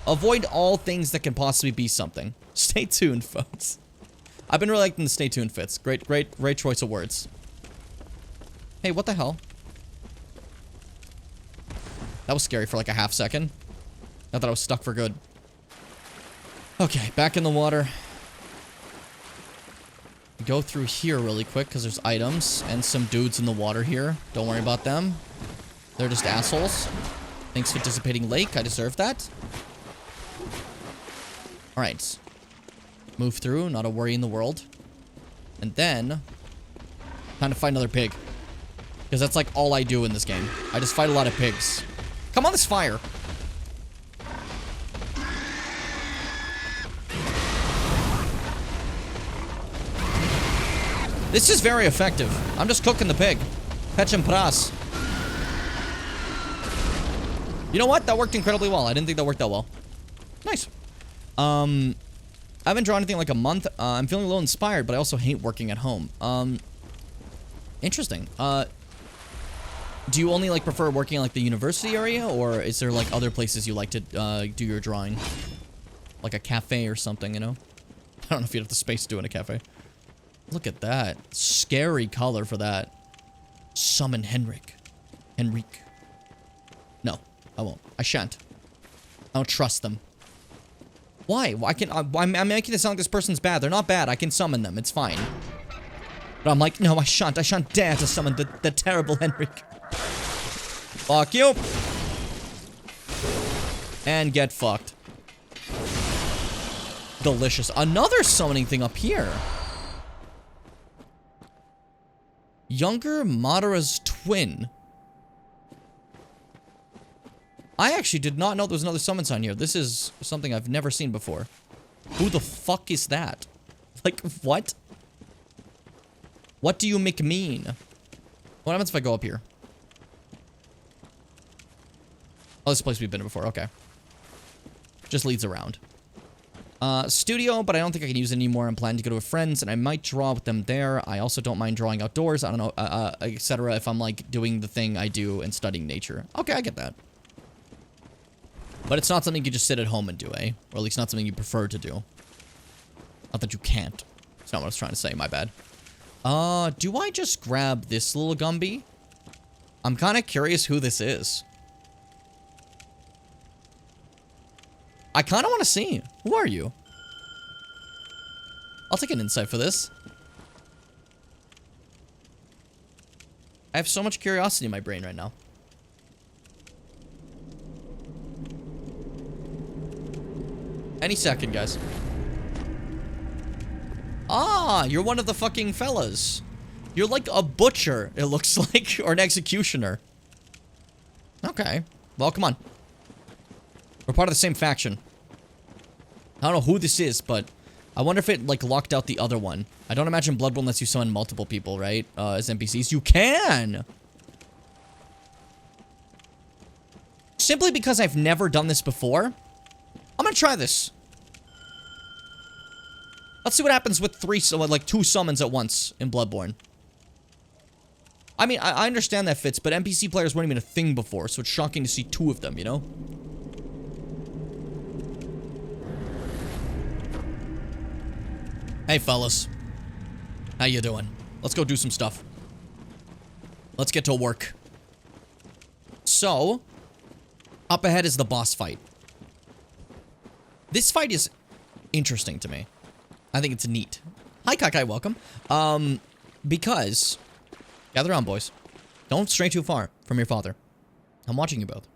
Avoid all things that can possibly be something. Stay tuned, folks. I've been really liking the stay tuned fits. Great choice of words. Hey, what the hell? That was scary for like a half second. I thought I was stuck for good. Okay, back in the water. Go through here really quick because there's items and some dudes in the water here. Don't worry about them. They're just assholes. Thanks for dissipating lake. I deserve that. Alright. Move through, not a worry in the world. And then, time to fight another pig. Because that's like all I do in this game. I just fight a lot of pigs. Come on, this fire. This is very effective. I'm just cooking the pig. Pech and pras. You know what? That worked incredibly well. I didn't think that worked that well. Nice. I haven't drawn anything in like a month. I'm feeling a little inspired, but I also hate working at home. Interesting. Do you only like prefer working in like the university area, or is there like other places you like to do your drawing? Like a cafe or something, you know? I don't know if you'd have the space to do it in a cafe. Look at that. Scary color for that. Summon Henrik. No, I won't. I shan't. I don't trust them. Why? I'm making it sound like this person's bad. They're not bad. I can summon them. It's fine. But I'm like, no, I shan't. I shan't dare to summon the terrible Henrik. Fuck you. And get fucked. Delicious. Another summoning thing up here. Younger Madara's twin. I actually did not know there was another summon sign here. This is something I've never seen before. Who the fuck is that? Like, what? What do you mean? What happens if I go up here? Oh, this is a place we've been to before. Okay. Just leads around. Studio, but I don't think I can use it anymore. I'm planning to go to a friend's, and I might draw with them there. I also don't mind drawing outdoors. I don't know, etc. if I'm, like, doing the thing I do and studying nature. Okay, I get that. But it's not something you just sit at home and do, eh? Or at least not something you prefer to do. Not that you can't. That's not what I was trying to say, my bad. Do I just grab this little Gumby? I'm kind of curious who this is. I kind of want to see. Who are you? I'll take an insight for this. I have so much curiosity in my brain right now. Any second, guys. Ah, you're one of the fucking fellas. You're like a butcher, it looks like, or an executioner. Okay. Well, come on. We're part of the same faction. I don't know who this is, but I wonder if it, like, locked out the other one. I don't imagine Bloodborne lets you summon multiple people, right? As NPCs. You can! Simply because I've never done this before, I'm gonna try this. Let's see what happens with two summons at once in Bloodborne. I mean, I understand that fits, but NPC players weren't even a thing before, so it's shocking to see two of them, you know? Hey, fellas. How you doing? Let's go do some stuff. Let's get to work. So, up ahead is the boss fight. This fight is interesting to me. I think it's neat. Hi, Kakai, welcome. Because... Gather on, boys. Don't stray too far from your father. I'm watching you both.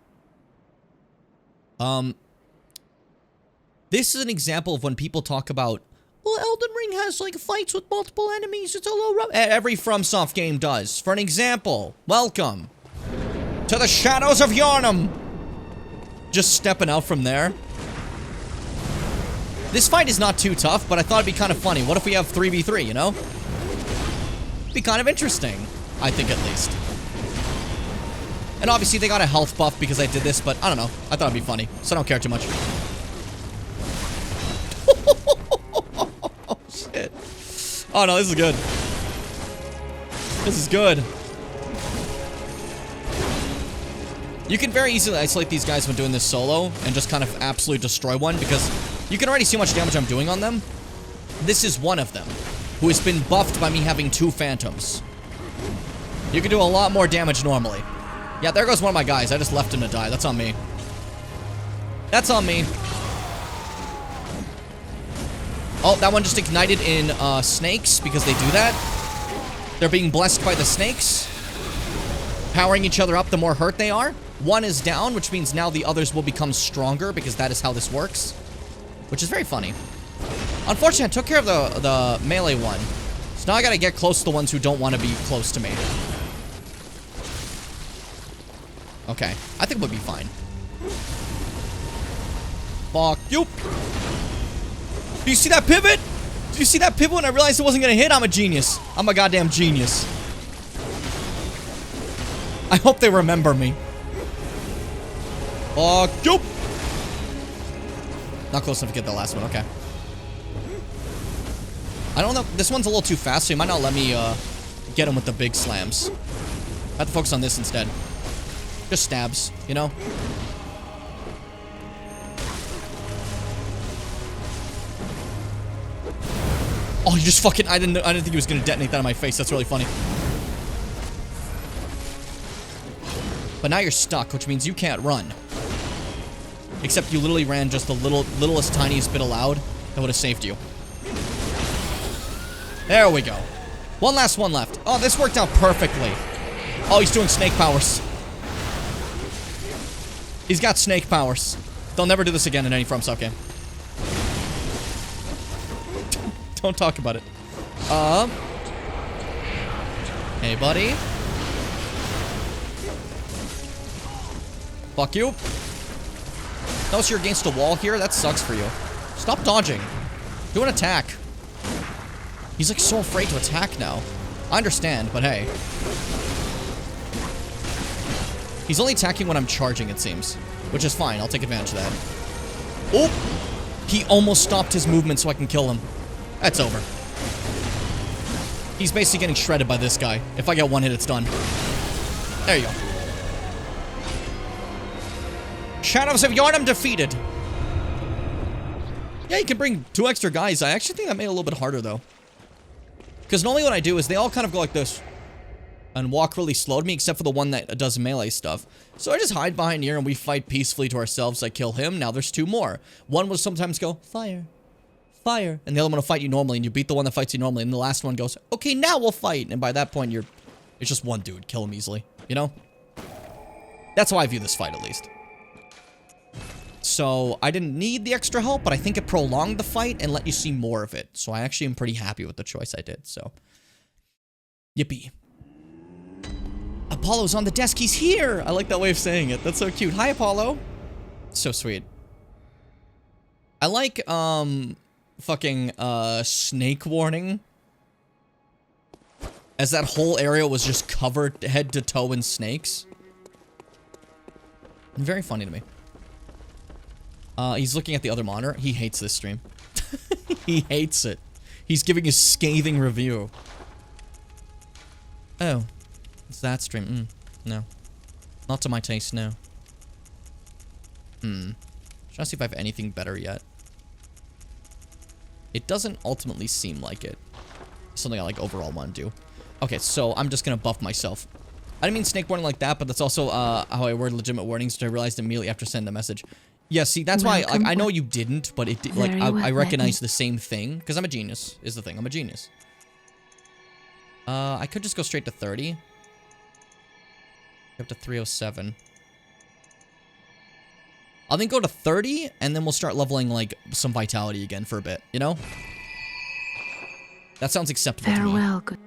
This is an example of when people talk about, well, Elden Ring has, like, fights with multiple enemies. It's a little rough. Every FromSoft game does. For an example, welcome to the Shadows of Yharnam. Just stepping out from there. This fight is not too tough, but I thought it'd be kind of funny. What if we have 3v3, you know? Be kind of interesting, I think, at least. And obviously they got a health buff because I did this, but I don't know. I thought it'd be funny, so I don't care too much. Oh, shit. Oh, no, this is good. This is good. You can very easily isolate these guys when doing this solo and just kind of absolutely destroy one because you can already see how much damage I'm doing on them. This is one of them who has been buffed by me having 2 phantoms. You can do a lot more damage normally. Yeah, there goes one of my guys. I just left him to die. That's on me. That's on me. Oh, that one just ignited in snakes because they do that. They're being blessed by the snakes. Powering each other up the more hurt they are. One is down, which means now the others will become stronger because that is how this works. Which is very funny. Unfortunately, I took care of the melee one. So now I gotta get close to the ones who don't want to be close to me. Okay. I think we'll be fine. Fuck you. Do you see that pivot? Did you see that pivot when I realized it wasn't gonna hit? I'm a genius. I'm a goddamn genius. I hope they remember me. Fuck you. Not close enough to get the last one. Okay. I don't know. This one's a little too fast, so he might not let me get him with the big slams. I have to focus on this instead. Just stabs, you know? Oh, he just fucking... I didn't think he was gonna detonate that in my face. That's really funny. But now you're stuck, which means you can't run. Except you literally ran just the littlest, tiniest bit allowed that would have saved you. There we go. One last one left. Oh, this worked out perfectly. Oh, he's doing snake powers. He's got snake powers. They'll never do this again in any FromSoft game. Don't talk about it. Hey, buddy. Fuck you. Notice you're against a wall here? That sucks for you. Stop dodging. Do an attack. He's like so afraid to attack now. I understand, but hey. He's only attacking when I'm charging, it seems. Which is fine. I'll take advantage of that. Oh! He almost stopped his movement so I can kill him. That's over. He's basically getting shredded by this guy. If I get one hit, it's done. There you go. Shadows of Yharnam defeated. Yeah, you can bring 2 extra guys. I actually think that made it a little bit harder, though. Because normally what I do is they all kind of go like this. And walk really slow to me, except for the one that does melee stuff. So I just hide behind here and we fight peacefully to ourselves. I kill him. Now there's 2 more. One will sometimes go, fire. Fire. And the other one will fight you normally, and you beat the one that fights you normally. And the last one goes, okay, now we'll fight. And by that point, it's just one dude. Kill him easily. You know? That's how I view this fight, at least. So, I didn't need the extra help, but I think it prolonged the fight and let you see more of it. So I actually am pretty happy with the choice I did, so. Yippee. Apollo's on the desk. He's here! I like that way of saying it. That's so cute. Hi, Apollo. So sweet. I like, fucking, snake warning. As that whole area was just covered head to toe in snakes. Very funny to me. He's looking at the other monitor. He hates this stream. He hates it. He's giving a scathing review. Oh. It's that stream. No. Not to my taste, no. Trying to see if I have anything better yet. It doesn't ultimately seem like it. Something I like overall want to do. Okay, so I'm just gonna buff myself. I didn't mean snake warning like that, but that's also how I word legitimate warnings, which I realized immediately after sending the message. Yeah, see, that's why, like, I know you didn't, but it, like, I recognize the same thing, because I'm a genius, is the thing. I'm a genius. I could just go straight to 30. Up to 307. I'll then go to 30, and then we'll start leveling, like, some vitality again for a bit, you know? That sounds acceptable to me. Farewell, good.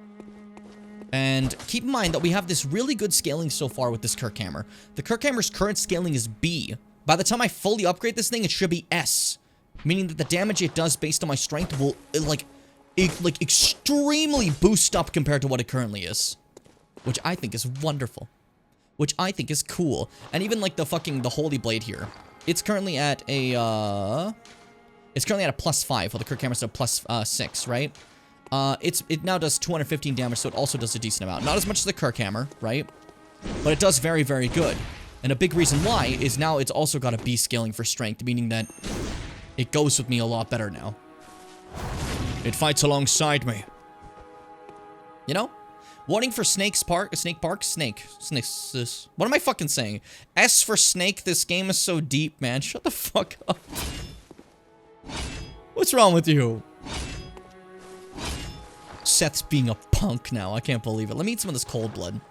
And keep in mind that we have this really good scaling so far with this Kirk Hammer. The Kirk Hammer's current scaling is B. By the time I fully upgrade this thing, it should be S. Meaning that the damage it does based on my strength will, like extremely boost up compared to what it currently is. Which I think is wonderful. Which I think is cool. And even, like, the Holy Blade here. It's currently at a, it's currently at a +5, while the Kirk Hammer's at a +6, right? It now does 215 damage, so it also does a decent amount. Not as much as the Kirk Hammer, right? But it does very, very good. And a big reason why is now it's also got a B scaling for strength, meaning that it goes with me a lot better now. It fights alongside me. You know? Warning for Snakes Park, Snakes. What am I fucking saying? S for snake, this game is so deep, man. Shut the fuck up. What's wrong with you? Seth's being a punk now. I can't believe it. Let me eat some of this cold blood.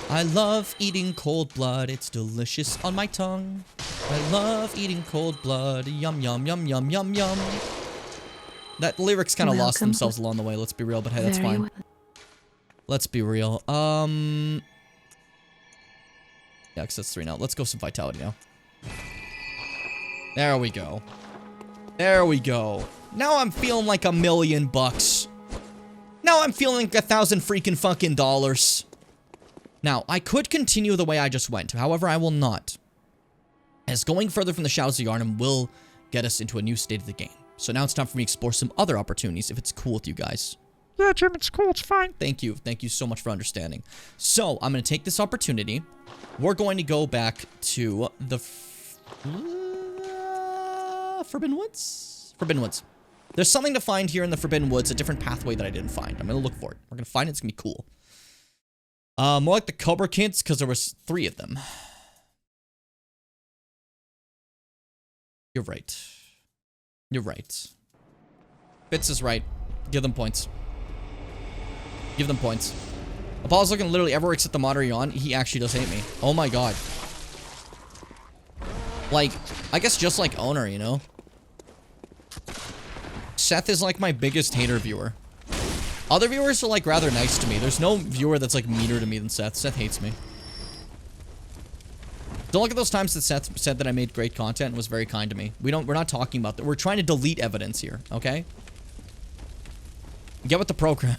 I love eating cold blood. It's delicious on my tongue. I love eating cold blood. Yum, yum, yum, yum, yum, yum. That lyrics kind of lost themselves along the way. Let's be real, but hey, that's fine. Well. Let's be real. Yeah, because that's 3 now. Let's go some vitality now. There we go. There we go. Now I'm feeling like $1,000,000. Now I'm feeling like $1,000 freaking fucking dollars. Now, I could continue the way I just went. However, I will not. As going further from the Shadows of Yharnam will get us into a new state of the game. So now it's time for me to explore some other opportunities, if it's cool with you guys. Yeah, Jim, it's cool. It's fine. Thank you. Thank you so much for understanding. So, I'm going to take this opportunity. We're going to go back to the Forbidden Woods? Forbidden Woods. There's something to find here in the Forbidden Woods, a different pathway that I didn't find. I'm going to look for it. We're going to find it. It's going to be cool. More like the Cobra Kids, because there was 3 of them. You're right. You're right. Fitz is right. Give them points. Give them points. Apollo's looking literally everywhere except the monitor you're on. He actually does hate me. Oh my god. Like, I guess just like Owner, you know? Seth is like my biggest hater viewer. Other viewers are like rather nice to me. There's no viewer that's like meaner to me than Seth. Seth hates me. Don't look at those times that Seth said that I made great content and was very kind to me. We're not talking about that. We're trying to delete evidence here, okay? Get with the program.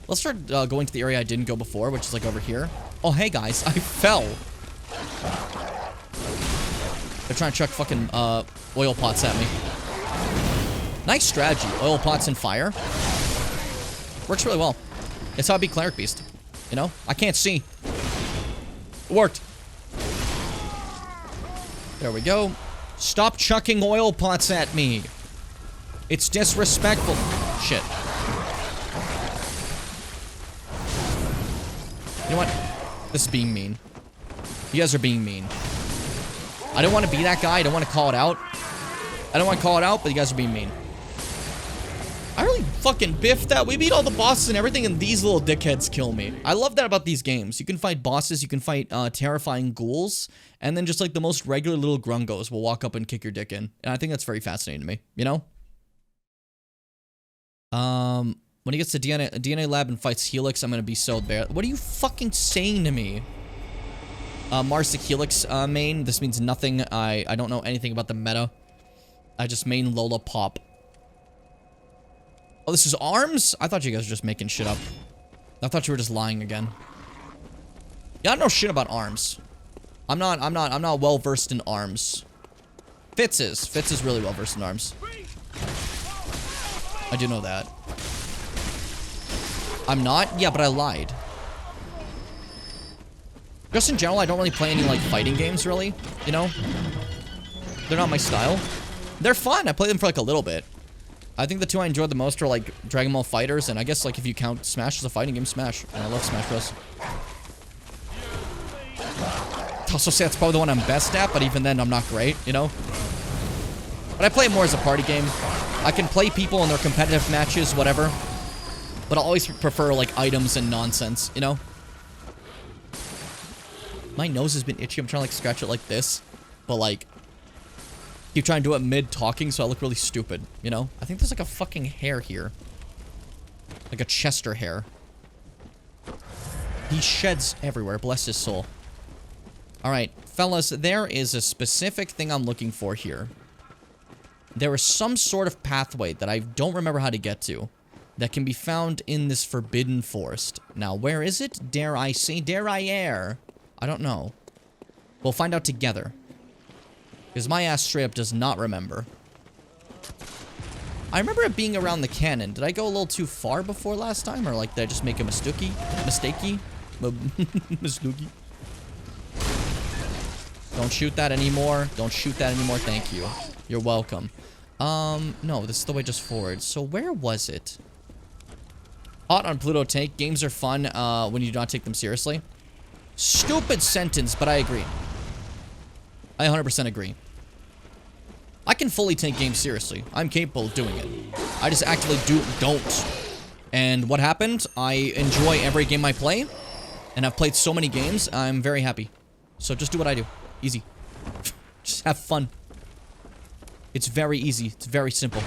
Let's start going to the area I didn't go before, which is like over here. Oh, hey guys, I fell. They're trying to chuck fucking oil pots at me. Nice strategy. Oil pots and fire. Works really well. It's how I beat Cleric Beast. You know? I can't see. It worked. There we go. Stop chucking oil pots at me. It's disrespectful. Shit. You know what? This is being mean. You guys are being mean. I don't want to be that guy. I don't want to call it out. I don't want to call it out, but you guys are being mean. I really fucking biffed that. We beat all the bosses and everything, and these little dickheads kill me. I love that about these games. You can fight bosses, you can fight terrifying ghouls, and then just like the most regular little grungos will walk up and kick your dick in. And I think that's very fascinating to me, you know? When he gets to DNA lab and fights Helix, I'm gonna be so bad. What are you fucking saying to me? Mars the Helix main. This means nothing. I don't know anything about the meta. I just main Lola Pop. Oh, this is ARMS? I thought you guys were just making shit up. I thought you were just lying again. Yeah, I don't know shit about ARMS. I'm not well versed in ARMS. Fitz is really well versed in ARMS. I do know that. I'm not? Yeah, but I lied. Just in general, I don't really play any, like, fighting games, really. You know? They're not my style. They're fun. I play them for, like, a little bit. I think the two I enjoyed the most are, like, Dragon Ball FighterZ, and I guess, like, if you count Smash as a fighting game, Smash. And I love Smash Bros. I'd also say that's probably the one I'm best at, but even then, I'm not great, you know? But I play it more as a party game. I can play people in their competitive matches, whatever. But I'll always prefer, like, items and nonsense, you know? My nose has been itchy. I'm trying to, like, scratch it like this. But, like, keep trying to do it mid-talking so I look really stupid, you know? I think there's, like, a fucking hair here. Like a Chester hair. He sheds everywhere. Bless his soul. Alright, fellas, there is a specific thing I'm looking for here. There is some sort of pathway that I don't remember how to get to that can be found in this forbidden forest. Now, where is it? Dare I say? Dare I err? I don't know. We'll find out together. Because my ass straight up does not remember. I remember it being around the cannon. Did I go a little too far before last time? Or, like, did I just make a mistakey? Mistakey? Don't shoot that anymore. Don't shoot that anymore. Thank you. You're welcome. No, this is the way just forward. So where was it? Hot on Pluto take. Games are fun when you do not take them seriously. Stupid sentence, but I agree. I 100% agree. I can fully take games seriously. I'm capable of doing it. I just actively don't. And what happened? I enjoy every game I play. And I've played so many games, I'm very happy. So just do what I do. Easy. Just have fun. It's very easy. It's very simple.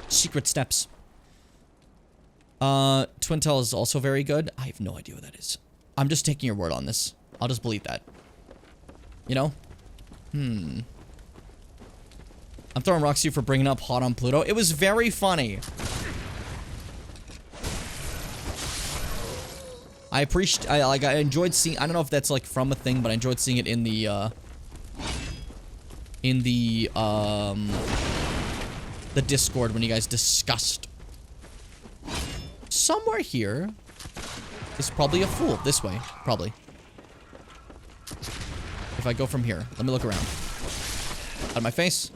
Secret steps. Twintel is also very good. I have no idea what that is. I'm just taking your word on this. I'll just believe that. You know? I'm throwing rocks to you for bringing up Hot on Pluto. It was very funny. I enjoyed seeing, I don't know if that's like from a thing, but I enjoyed seeing it in the Discord when you guys discussed. Somewhere here is probably a fool. This way, probably. If I go from here, let me look around. Out of my face.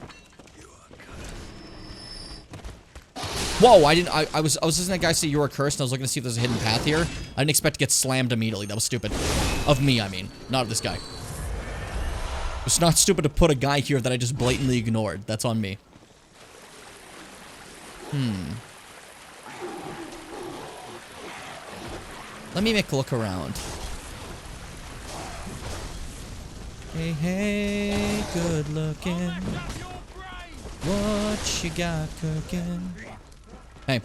Whoa, I was listening to that guy say you were cursed, and I was looking to see if there's a hidden path here. I didn't expect to get slammed immediately. That was stupid. Of me, I mean. Not of this guy. It's not stupid to put a guy here that I just blatantly ignored. That's on me. Let me make a look around. Hey, hey, good looking. What you got cooking? Hey,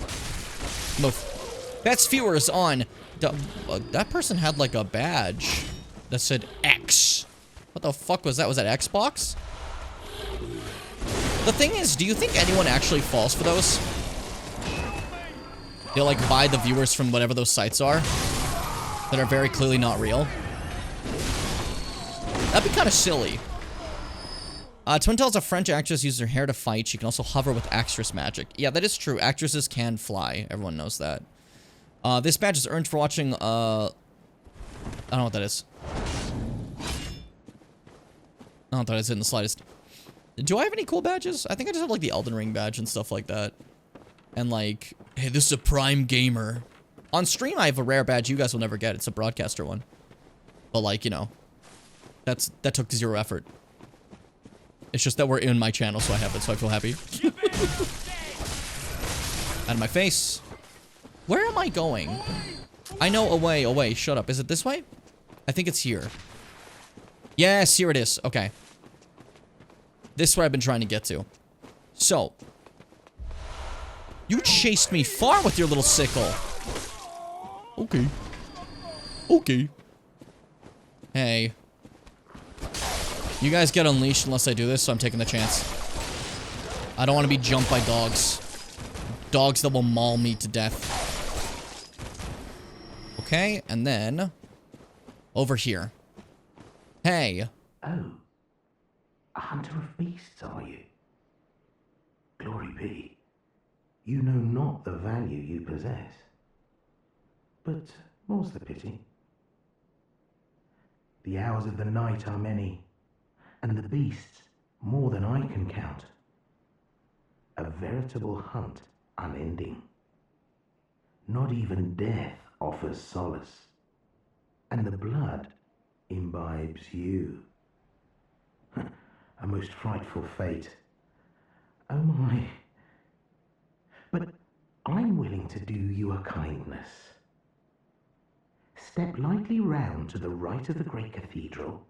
move. Best viewers on. That person had like a badge that said X. What the fuck was that? Was that Xbox? The thing is, do you think anyone actually falls for those? They like buy the viewers from whatever those sites are that are very clearly not real. That'd be kind of silly. Twin tells a French actress uses her hair to fight. She can also hover with actress magic. Yeah, that is true. Actresses can fly. Everyone knows that. This badge is earned for watching, I don't know what that is. I don't know what that is in the slightest. Do I have any cool badges? I think I just have, like, the Elden Ring badge and stuff like that. And, like, hey, this is a Prime Gamer. On stream, I have a rare badge you guys will never get. It's a broadcaster one. But, like, you know, that took 0 effort. It's just that we're in my channel, so I have it, so I feel happy. Out of my face. Where am I going? I know, away, shut up. Is it this way? I think it's here. Yes, here it is. Okay. This is what I've been trying to get to. So. You chased me far with your little sickle. Okay. Okay. Hey. You guys get unleashed unless I do this, so I'm taking the chance. I don't want to be jumped by dogs. Dogs that will maul me to death. Okay, and then... over here. Hey. Oh. A hunter of beasts, are you? Glory be. You know not the value you possess. But more's the pity. The hours of the night are many, and the beasts more than I can count. A veritable hunt unending. Not even death offers solace, and the blood imbibes you. A most frightful fate. Oh my. But I'm willing to do you a kindness. Step lightly round to the right of the great cathedral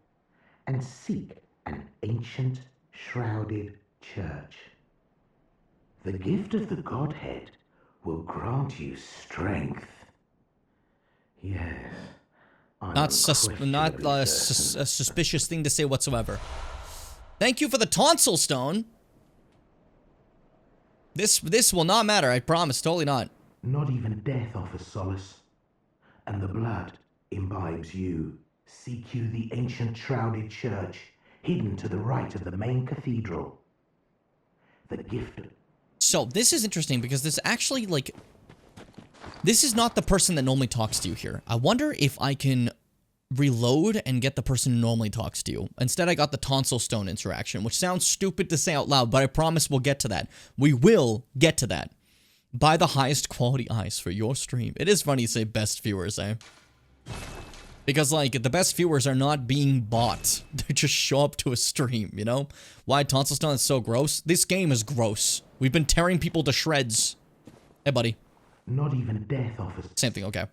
and seek an ancient, shrouded church. The gift of the Godhead will grant you strength. Yes. Not a suspicious thing to say whatsoever. Thank you for the tonsil stone. This will not matter, I promise. Totally not. Not even death offers solace, and the blood imbibes you. Seek you the ancient shrouded church, hidden to the right of the main cathedral. The gift. So this is interesting because this actually, like, this is not the person that normally talks to you here. I wonder if I can reload and get the person who normally talks to you. Instead, I got the tonsil stone interaction, which sounds stupid to say out loud, but I promise we'll get to that. We will get to that. Buy the highest quality eyes for your stream. It is funny to say best viewers, eh? Because, like, the best viewers are not being bought. They just show up to a stream, you know? Why tonsil stone is so gross? This game is gross. We've been tearing people to shreds. Hey, buddy. Not even death offers. Same thing, okay.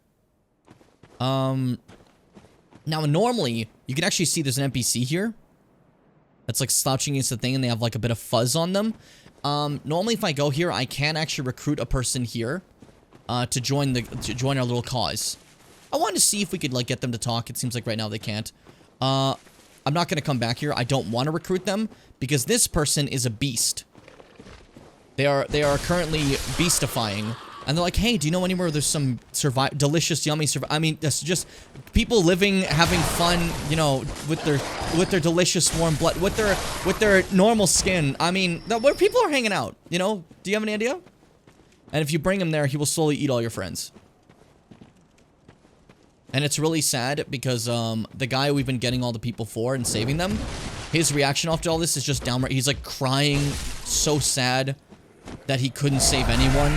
Now, normally, you can actually see there's an NPC here. That's, like, slouching against the thing, and they have, like, a bit of fuzz on them. Normally, if I go here, I can actually recruit a person here to join our little cause. I wanted to see if we could, like, get them to talk. It seems like right now they can't. I'm not going to come back here. I don't want to recruit them because this person is a beast. They are currently beastifying. And they're like, hey, do you know anywhere there's some delicious, yummy I mean, that's just people living, having fun, you know, with their delicious warm blood, with their normal skin. I mean, where people are hanging out, you know? Do you have any idea? And if you bring him there, he will slowly eat all your friends. And it's really sad because the guy we've been getting all the people for and saving them, his reaction after all this is just downright. He's like crying, so sad that he couldn't save anyone.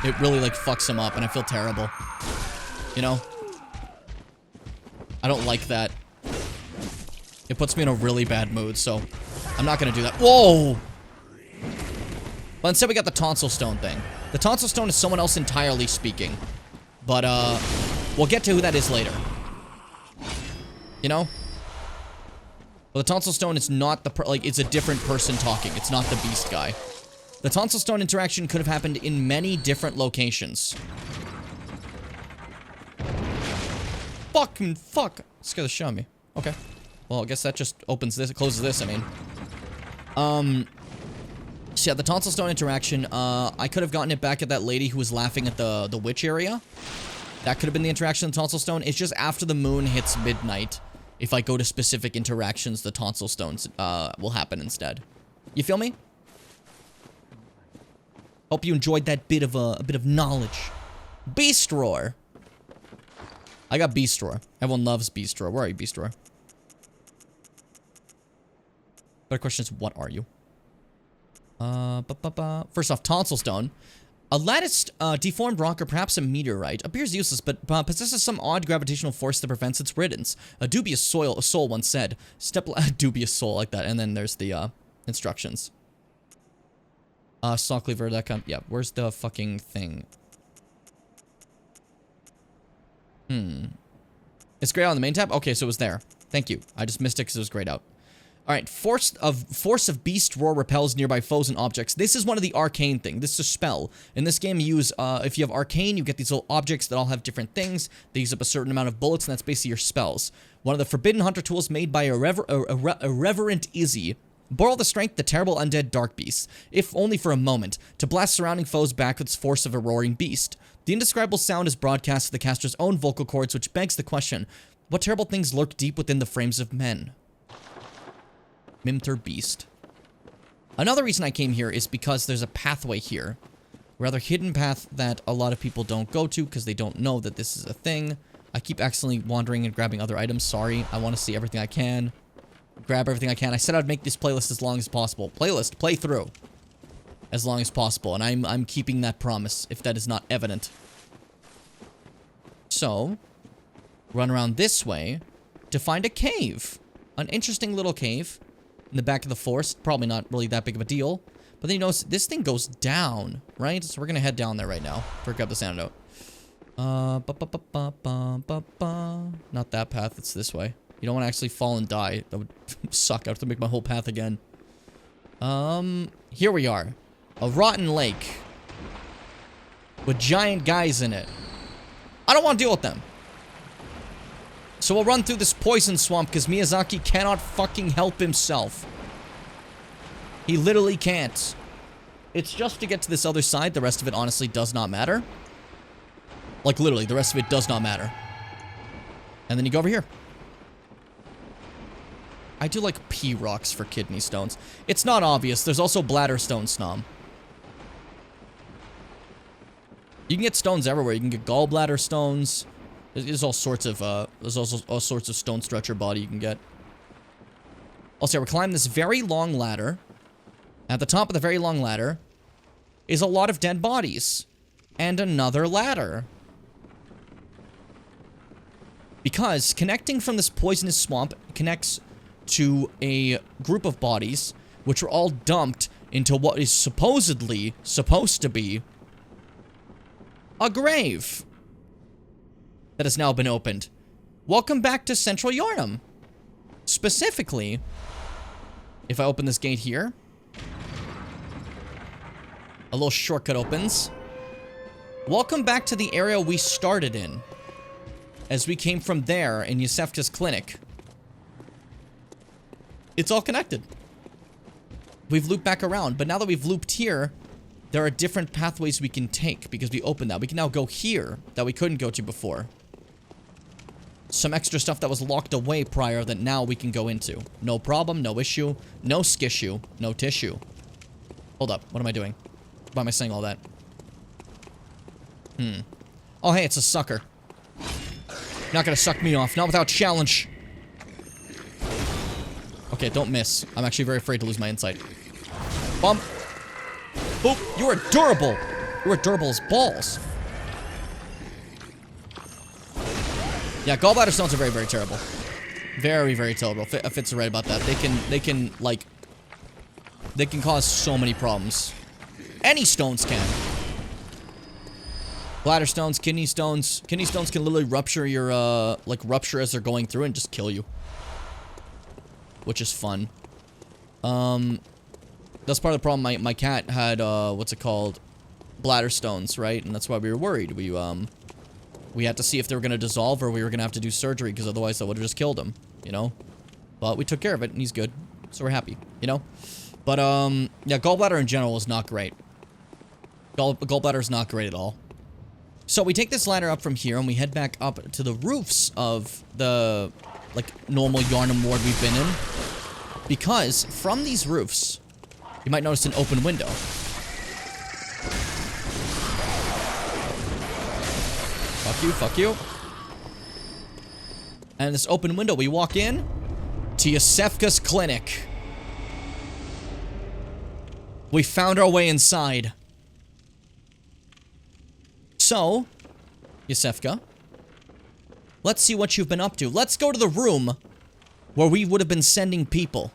It really, like, fucks him up, and I feel terrible. You know? I don't like that. It puts me in a really bad mood, so I'm not gonna do that. Whoa! But instead, we got the tonsil stone thing. The tonsil stone is someone else entirely speaking. But, we'll get to who that is later. You know? But the tonsil stone is not the, like, it's a different person talking. It's not the beast guy. The tonsil stone interaction could have happened in many different locations. Fucking fuck. Scared the shit out of me. Okay. Well, I guess that just opens this, closes this, I mean. So yeah, the tonsil stone interaction, I could have gotten it back at that lady who was laughing at the witch area. That could have been the interaction of the tonsil stone. It's just after the moon hits midnight. If I go to specific interactions, the tonsil stones, will happen instead. You feel me? Hope you enjoyed that bit of knowledge. Beast Roar. I got Beast Roar. Everyone loves Beast Roar. Where are you, Beast Roar? Better question is, what are you? First off, tonsil stone. A latticed, deformed rock or perhaps a meteorite appears useless, but possesses some odd gravitational force that prevents its riddance. A dubious soul once said. A dubious soul like that. And then there's the instructions. Saw cleaver, that kind. Yeah, where's the fucking thing? It's grayed out on the main tab? Okay, so it was there. Thank you. I just missed it because it was grayed out. Alright, force of beast roar repels nearby foes and objects. This is one of the arcane thing. This is a spell. In this game, you use, if you have arcane, you get these little objects that all have different things. They use up a certain amount of bullets, and that's basically your spells. One of the forbidden hunter tools made by irreverent Izzy. Borrow the strength, the terrible undead dark beast, if only for a moment, to blast surrounding foes back with its force of a roaring beast. The indescribable sound is broadcast to the caster's own vocal cords, which begs the question, what terrible things lurk deep within the frames of men? Mimter Beast. Another reason I came here is because there's a pathway here. A rather hidden path that a lot of people don't go to because they don't know that this is a thing. I keep accidentally wandering and grabbing other items. Sorry. I want to see everything I can. Grab everything I can. I said I'd make this playlist as long as possible. Play through. As long as possible. And I'm keeping that promise, if that is not evident. So, run around this way to find a cave. An interesting little cave. In the back of the forest. Probably not really that big of a deal. But then you notice this thing goes down, right? So we're gonna head down there right now. Pick up this antidote. Not that path, it's this way. You don't want to actually fall and die. That would suck. I have to make my whole path again. Here we are. A rotten lake. With giant guys in it. I don't want to deal with them. So we'll run through this poison swamp because Miyazaki cannot fucking help himself. He literally can't. It's just to get to this other side. The rest of it honestly does not matter. Like literally, the rest of it does not matter. And then you go over here. I do like P rocks for kidney stones. It's not obvious. There's also bladder stone snom. You can get stones everywhere. You can get gallbladder stones. There's all sorts of, there's also all sorts of stones throughout your body you can get. Also, we're climbing this very long ladder. At the top of the very long ladder is a lot of dead bodies. And another ladder. Because connecting from this poisonous swamp connects to a group of bodies, which were all dumped into what is supposedly supposed to be a grave. That has now been opened. Welcome back to Central Yharnam. Specifically, if I open this gate here, a little shortcut opens. Welcome back to the area we started in, as we came from there in Yusefka's clinic. It's all connected. We've looped back around, but now that we've looped here, there are different pathways we can take because we opened that. We can now go here that we couldn't go to before. Some extra stuff that was locked away prior that now we can go into. No problem, no issue, no skissue, no tissue. Hold up, what am I doing? Why am I saying all that? Oh, hey, it's a sucker. Not gonna suck me off, not without challenge. Okay, don't miss. I'm actually very afraid to lose my insight. Bump. Boop, you are durable. You are durable as balls. Yeah, gallbladder stones are very, very terrible. Very, very terrible. Fitz are right about that. They can cause so many problems. Any stones can. Bladder stones, kidney stones. Kidney stones can literally rupture your, rupture as they're going through and just kill you. which is fun. That's part of the problem. My cat had, what's it called? Bladder stones, right? And that's why we were worried. We had to see if they were going to dissolve or we were going to have to do surgery, because otherwise that would have just killed him, you know? But we took care of it, and he's good. So we're happy, you know? But, yeah, gallbladder in general is not great. Gallbladder is not great at all. So we take this ladder up from here, and we head back up to the roofs of the, like, normal Yharnam ward we've been in. Because from these roofs, you might notice an open window. Fuck you, fuck you. And this open window, we walk in to Yosefka's clinic. We found our way inside. So, Yosefka, let's see what you've been up to. Let's go to the room where we would have been sending people.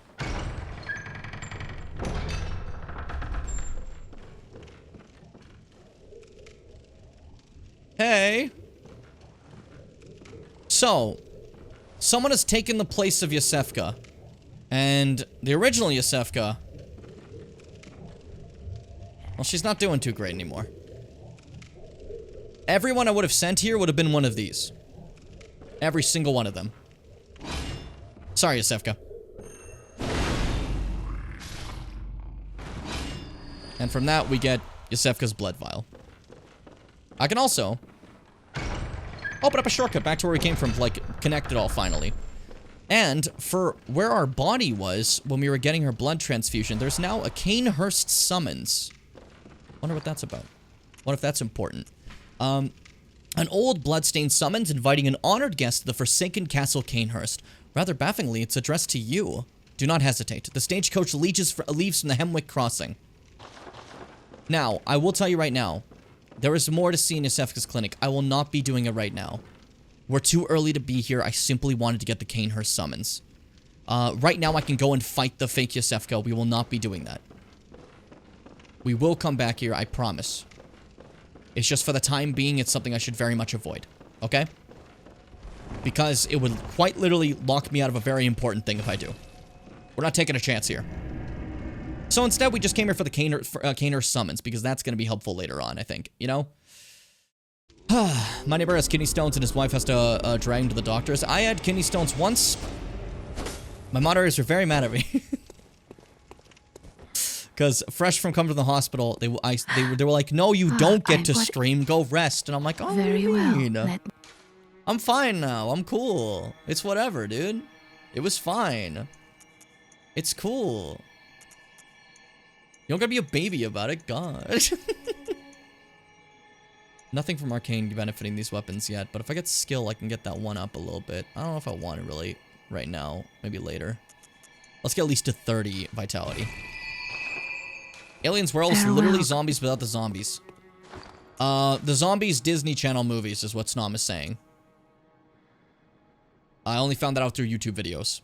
Hey. So, someone has taken the place of Yosefka. And the original Yosefka, well, she's not doing too great anymore. Everyone I would have sent here would have been one of these. Every single one of them. Sorry, Yosefka. And from that, we get Yosefka's blood vial. I can also open up a shortcut back to where we came from, like, connect it all finally. And for where our body was when we were getting her blood transfusion, there's now a Canehurst summons. Wonder what that's about. What if that's important? An old bloodstained summons inviting an honored guest to the forsaken castle Canehurst. Rather bafflingly, it's addressed to you. Do not hesitate. The stagecoach leaves from the Hemwick Crossing. Now, I will tell you right now, there is more to see in Yosefka's clinic. I will not be doing it right now. We're too early to be here. I simply wanted to get the Canehurst summons. Right now, I can go and fight the fake Yosefka. We will not be doing that. We will come back here, I promise. It's just for the time being, it's something I should very much avoid. Okay? Because it would quite literally lock me out of a very important thing if I do. We're not taking a chance here. So instead, we just came here for the Canehurst summons, because that's going to be helpful later on, I think. You know? My neighbor has kidney stones, and his wife has to drag him to the doctors. I had kidney stones once. My moderators were very mad at me. Because fresh from coming to the hospital, they were like, no, you don't get to stream. Go rest. And I'm like, oh, very well. I'm fine now. I'm cool. It's whatever, dude. It was fine. It's cool. You don't gotta be a baby about it. God. Nothing from Arcane benefiting these weapons yet, but if I get skill, I can get that one up a little bit. I don't know if I want it really right now. Maybe later. Let's get at least to 30 vitality. Aliens Werewolves, literally zombies without the zombies. The zombies Disney Channel movies is what Snom is saying. I only found that out through YouTube videos.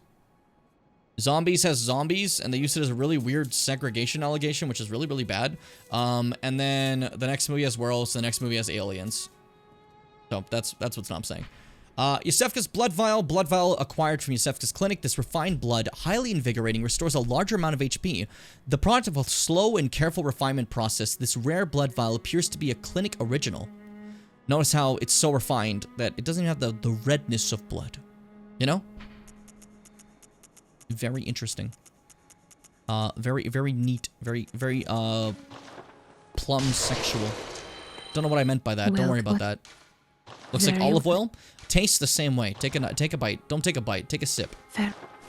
Zombies has zombies, and they used it as a really weird segregation allegation, which is really, really bad. And then the next movie has werewolves, the next movie has aliens. So that's what Snom's saying. Yosefka's blood vial acquired from Yosefka's clinic. This refined blood, highly invigorating, restores a larger amount of HP. The product of a slow and careful refinement process, this rare blood vial appears to be a clinic original. Notice how it's so refined that it doesn't have the redness of blood. You know? Very interesting. Very, very neat. Very, very, plum sexual. Don't know what I meant by that. Well, don't worry about that. Looks like olive oil. Tastes the same way. Take a bite. Don't take a bite. Take a sip.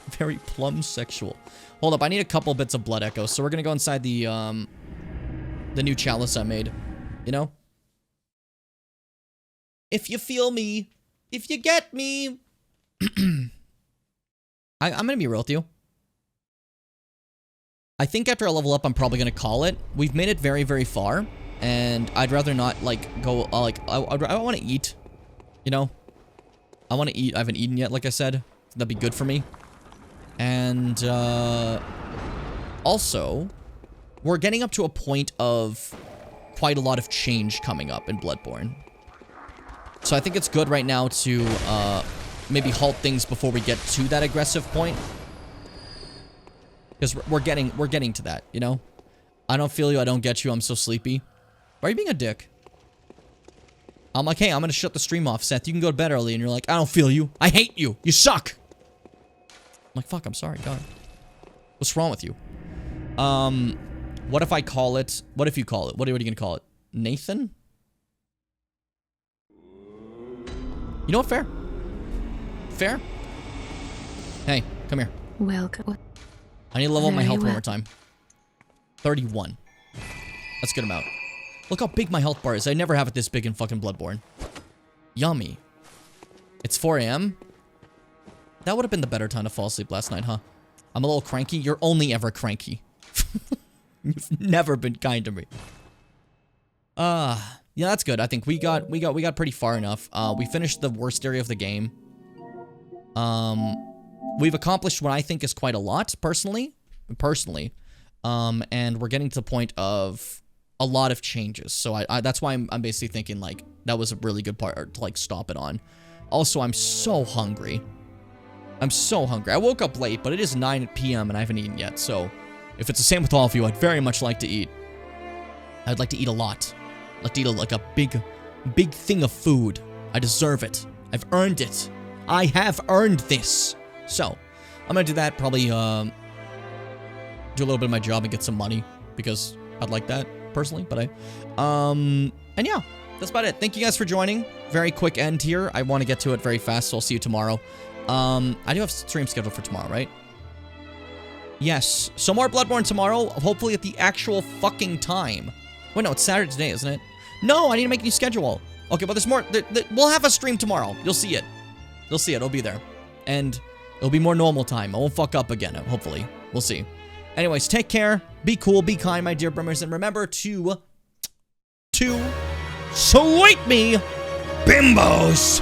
Very plum sexual. Hold up. I need a couple bits of blood echoes. So we're gonna go inside the new chalice I made. You know? If you feel me. If you get me. I'm gonna be real with you. I think after I level up, I'm probably gonna call it. We've made it very, very far. And I'd rather not, like, go, like, I want to eat. You know? I want to eat. I haven't eaten yet, like I said. That'd be good for me. And, also, we're getting up to a point of quite a lot of change coming up in Bloodborne. So I think it's good right now to, maybe halt things before we get to that aggressive point. Because we're getting to that, you know? I don't feel you, I don't get you, I'm so sleepy. Why are you being a dick? I'm like, hey, I'm gonna shut the stream off, Seth. You can go to bed early. And you're like, I don't feel you. I hate you. You suck. I'm like, fuck, I'm sorry, God. What's wrong with you? What if I call it? What if you call it? What are you gonna call it? Nathan? You know what? Fair. Fair. Hey, come here. Welcome. I need to level up my Very health one well. more time. 31. That's a good amount. Look how big my health bar is. I never have it this big in fucking Bloodborne. Yummy. It's 4 a.m. That would have been the better time to fall asleep last night, huh? I'm a little cranky. You're only ever cranky. You've never been kind to me. Yeah, that's good. I think we got pretty far enough. We finished the worst area of the game. We've accomplished what I think is quite a lot, personally. And we're getting to the point of a lot of changes. So I that's why I'm basically thinking, like, that was a really good part to, like, stop it on. Also, I'm so hungry. I'm so hungry. I woke up late, but it is 9 p.m. and I haven't eaten yet. So if it's the same with all of you, I'd very much like to eat. I'd like to eat a lot. I'd like to eat like a big thing of food. I deserve it. I've earned it. I have earned this. So I'm gonna do that. Probably do a little bit of my job and get some money because I'd like that personally. But and yeah, that's about it. Thank you guys for joining. Very quick end here. I want to get to it very fast, so I'll see you tomorrow. I do have stream scheduled for tomorrow, right? Yes. So more Bloodborne tomorrow, hopefully at the actual fucking time. Wait, no, it's Saturday today, isn't it? No, I need to make a new schedule. Okay, but there's more. We'll have a stream tomorrow. You'll see it. You'll see it. It'll be there. And it'll be more normal time. I won't fuck up again, hopefully. We'll see. Anyways, take care. Be cool. Be kind, my dear brimmers. And remember to sweep me, bimbos.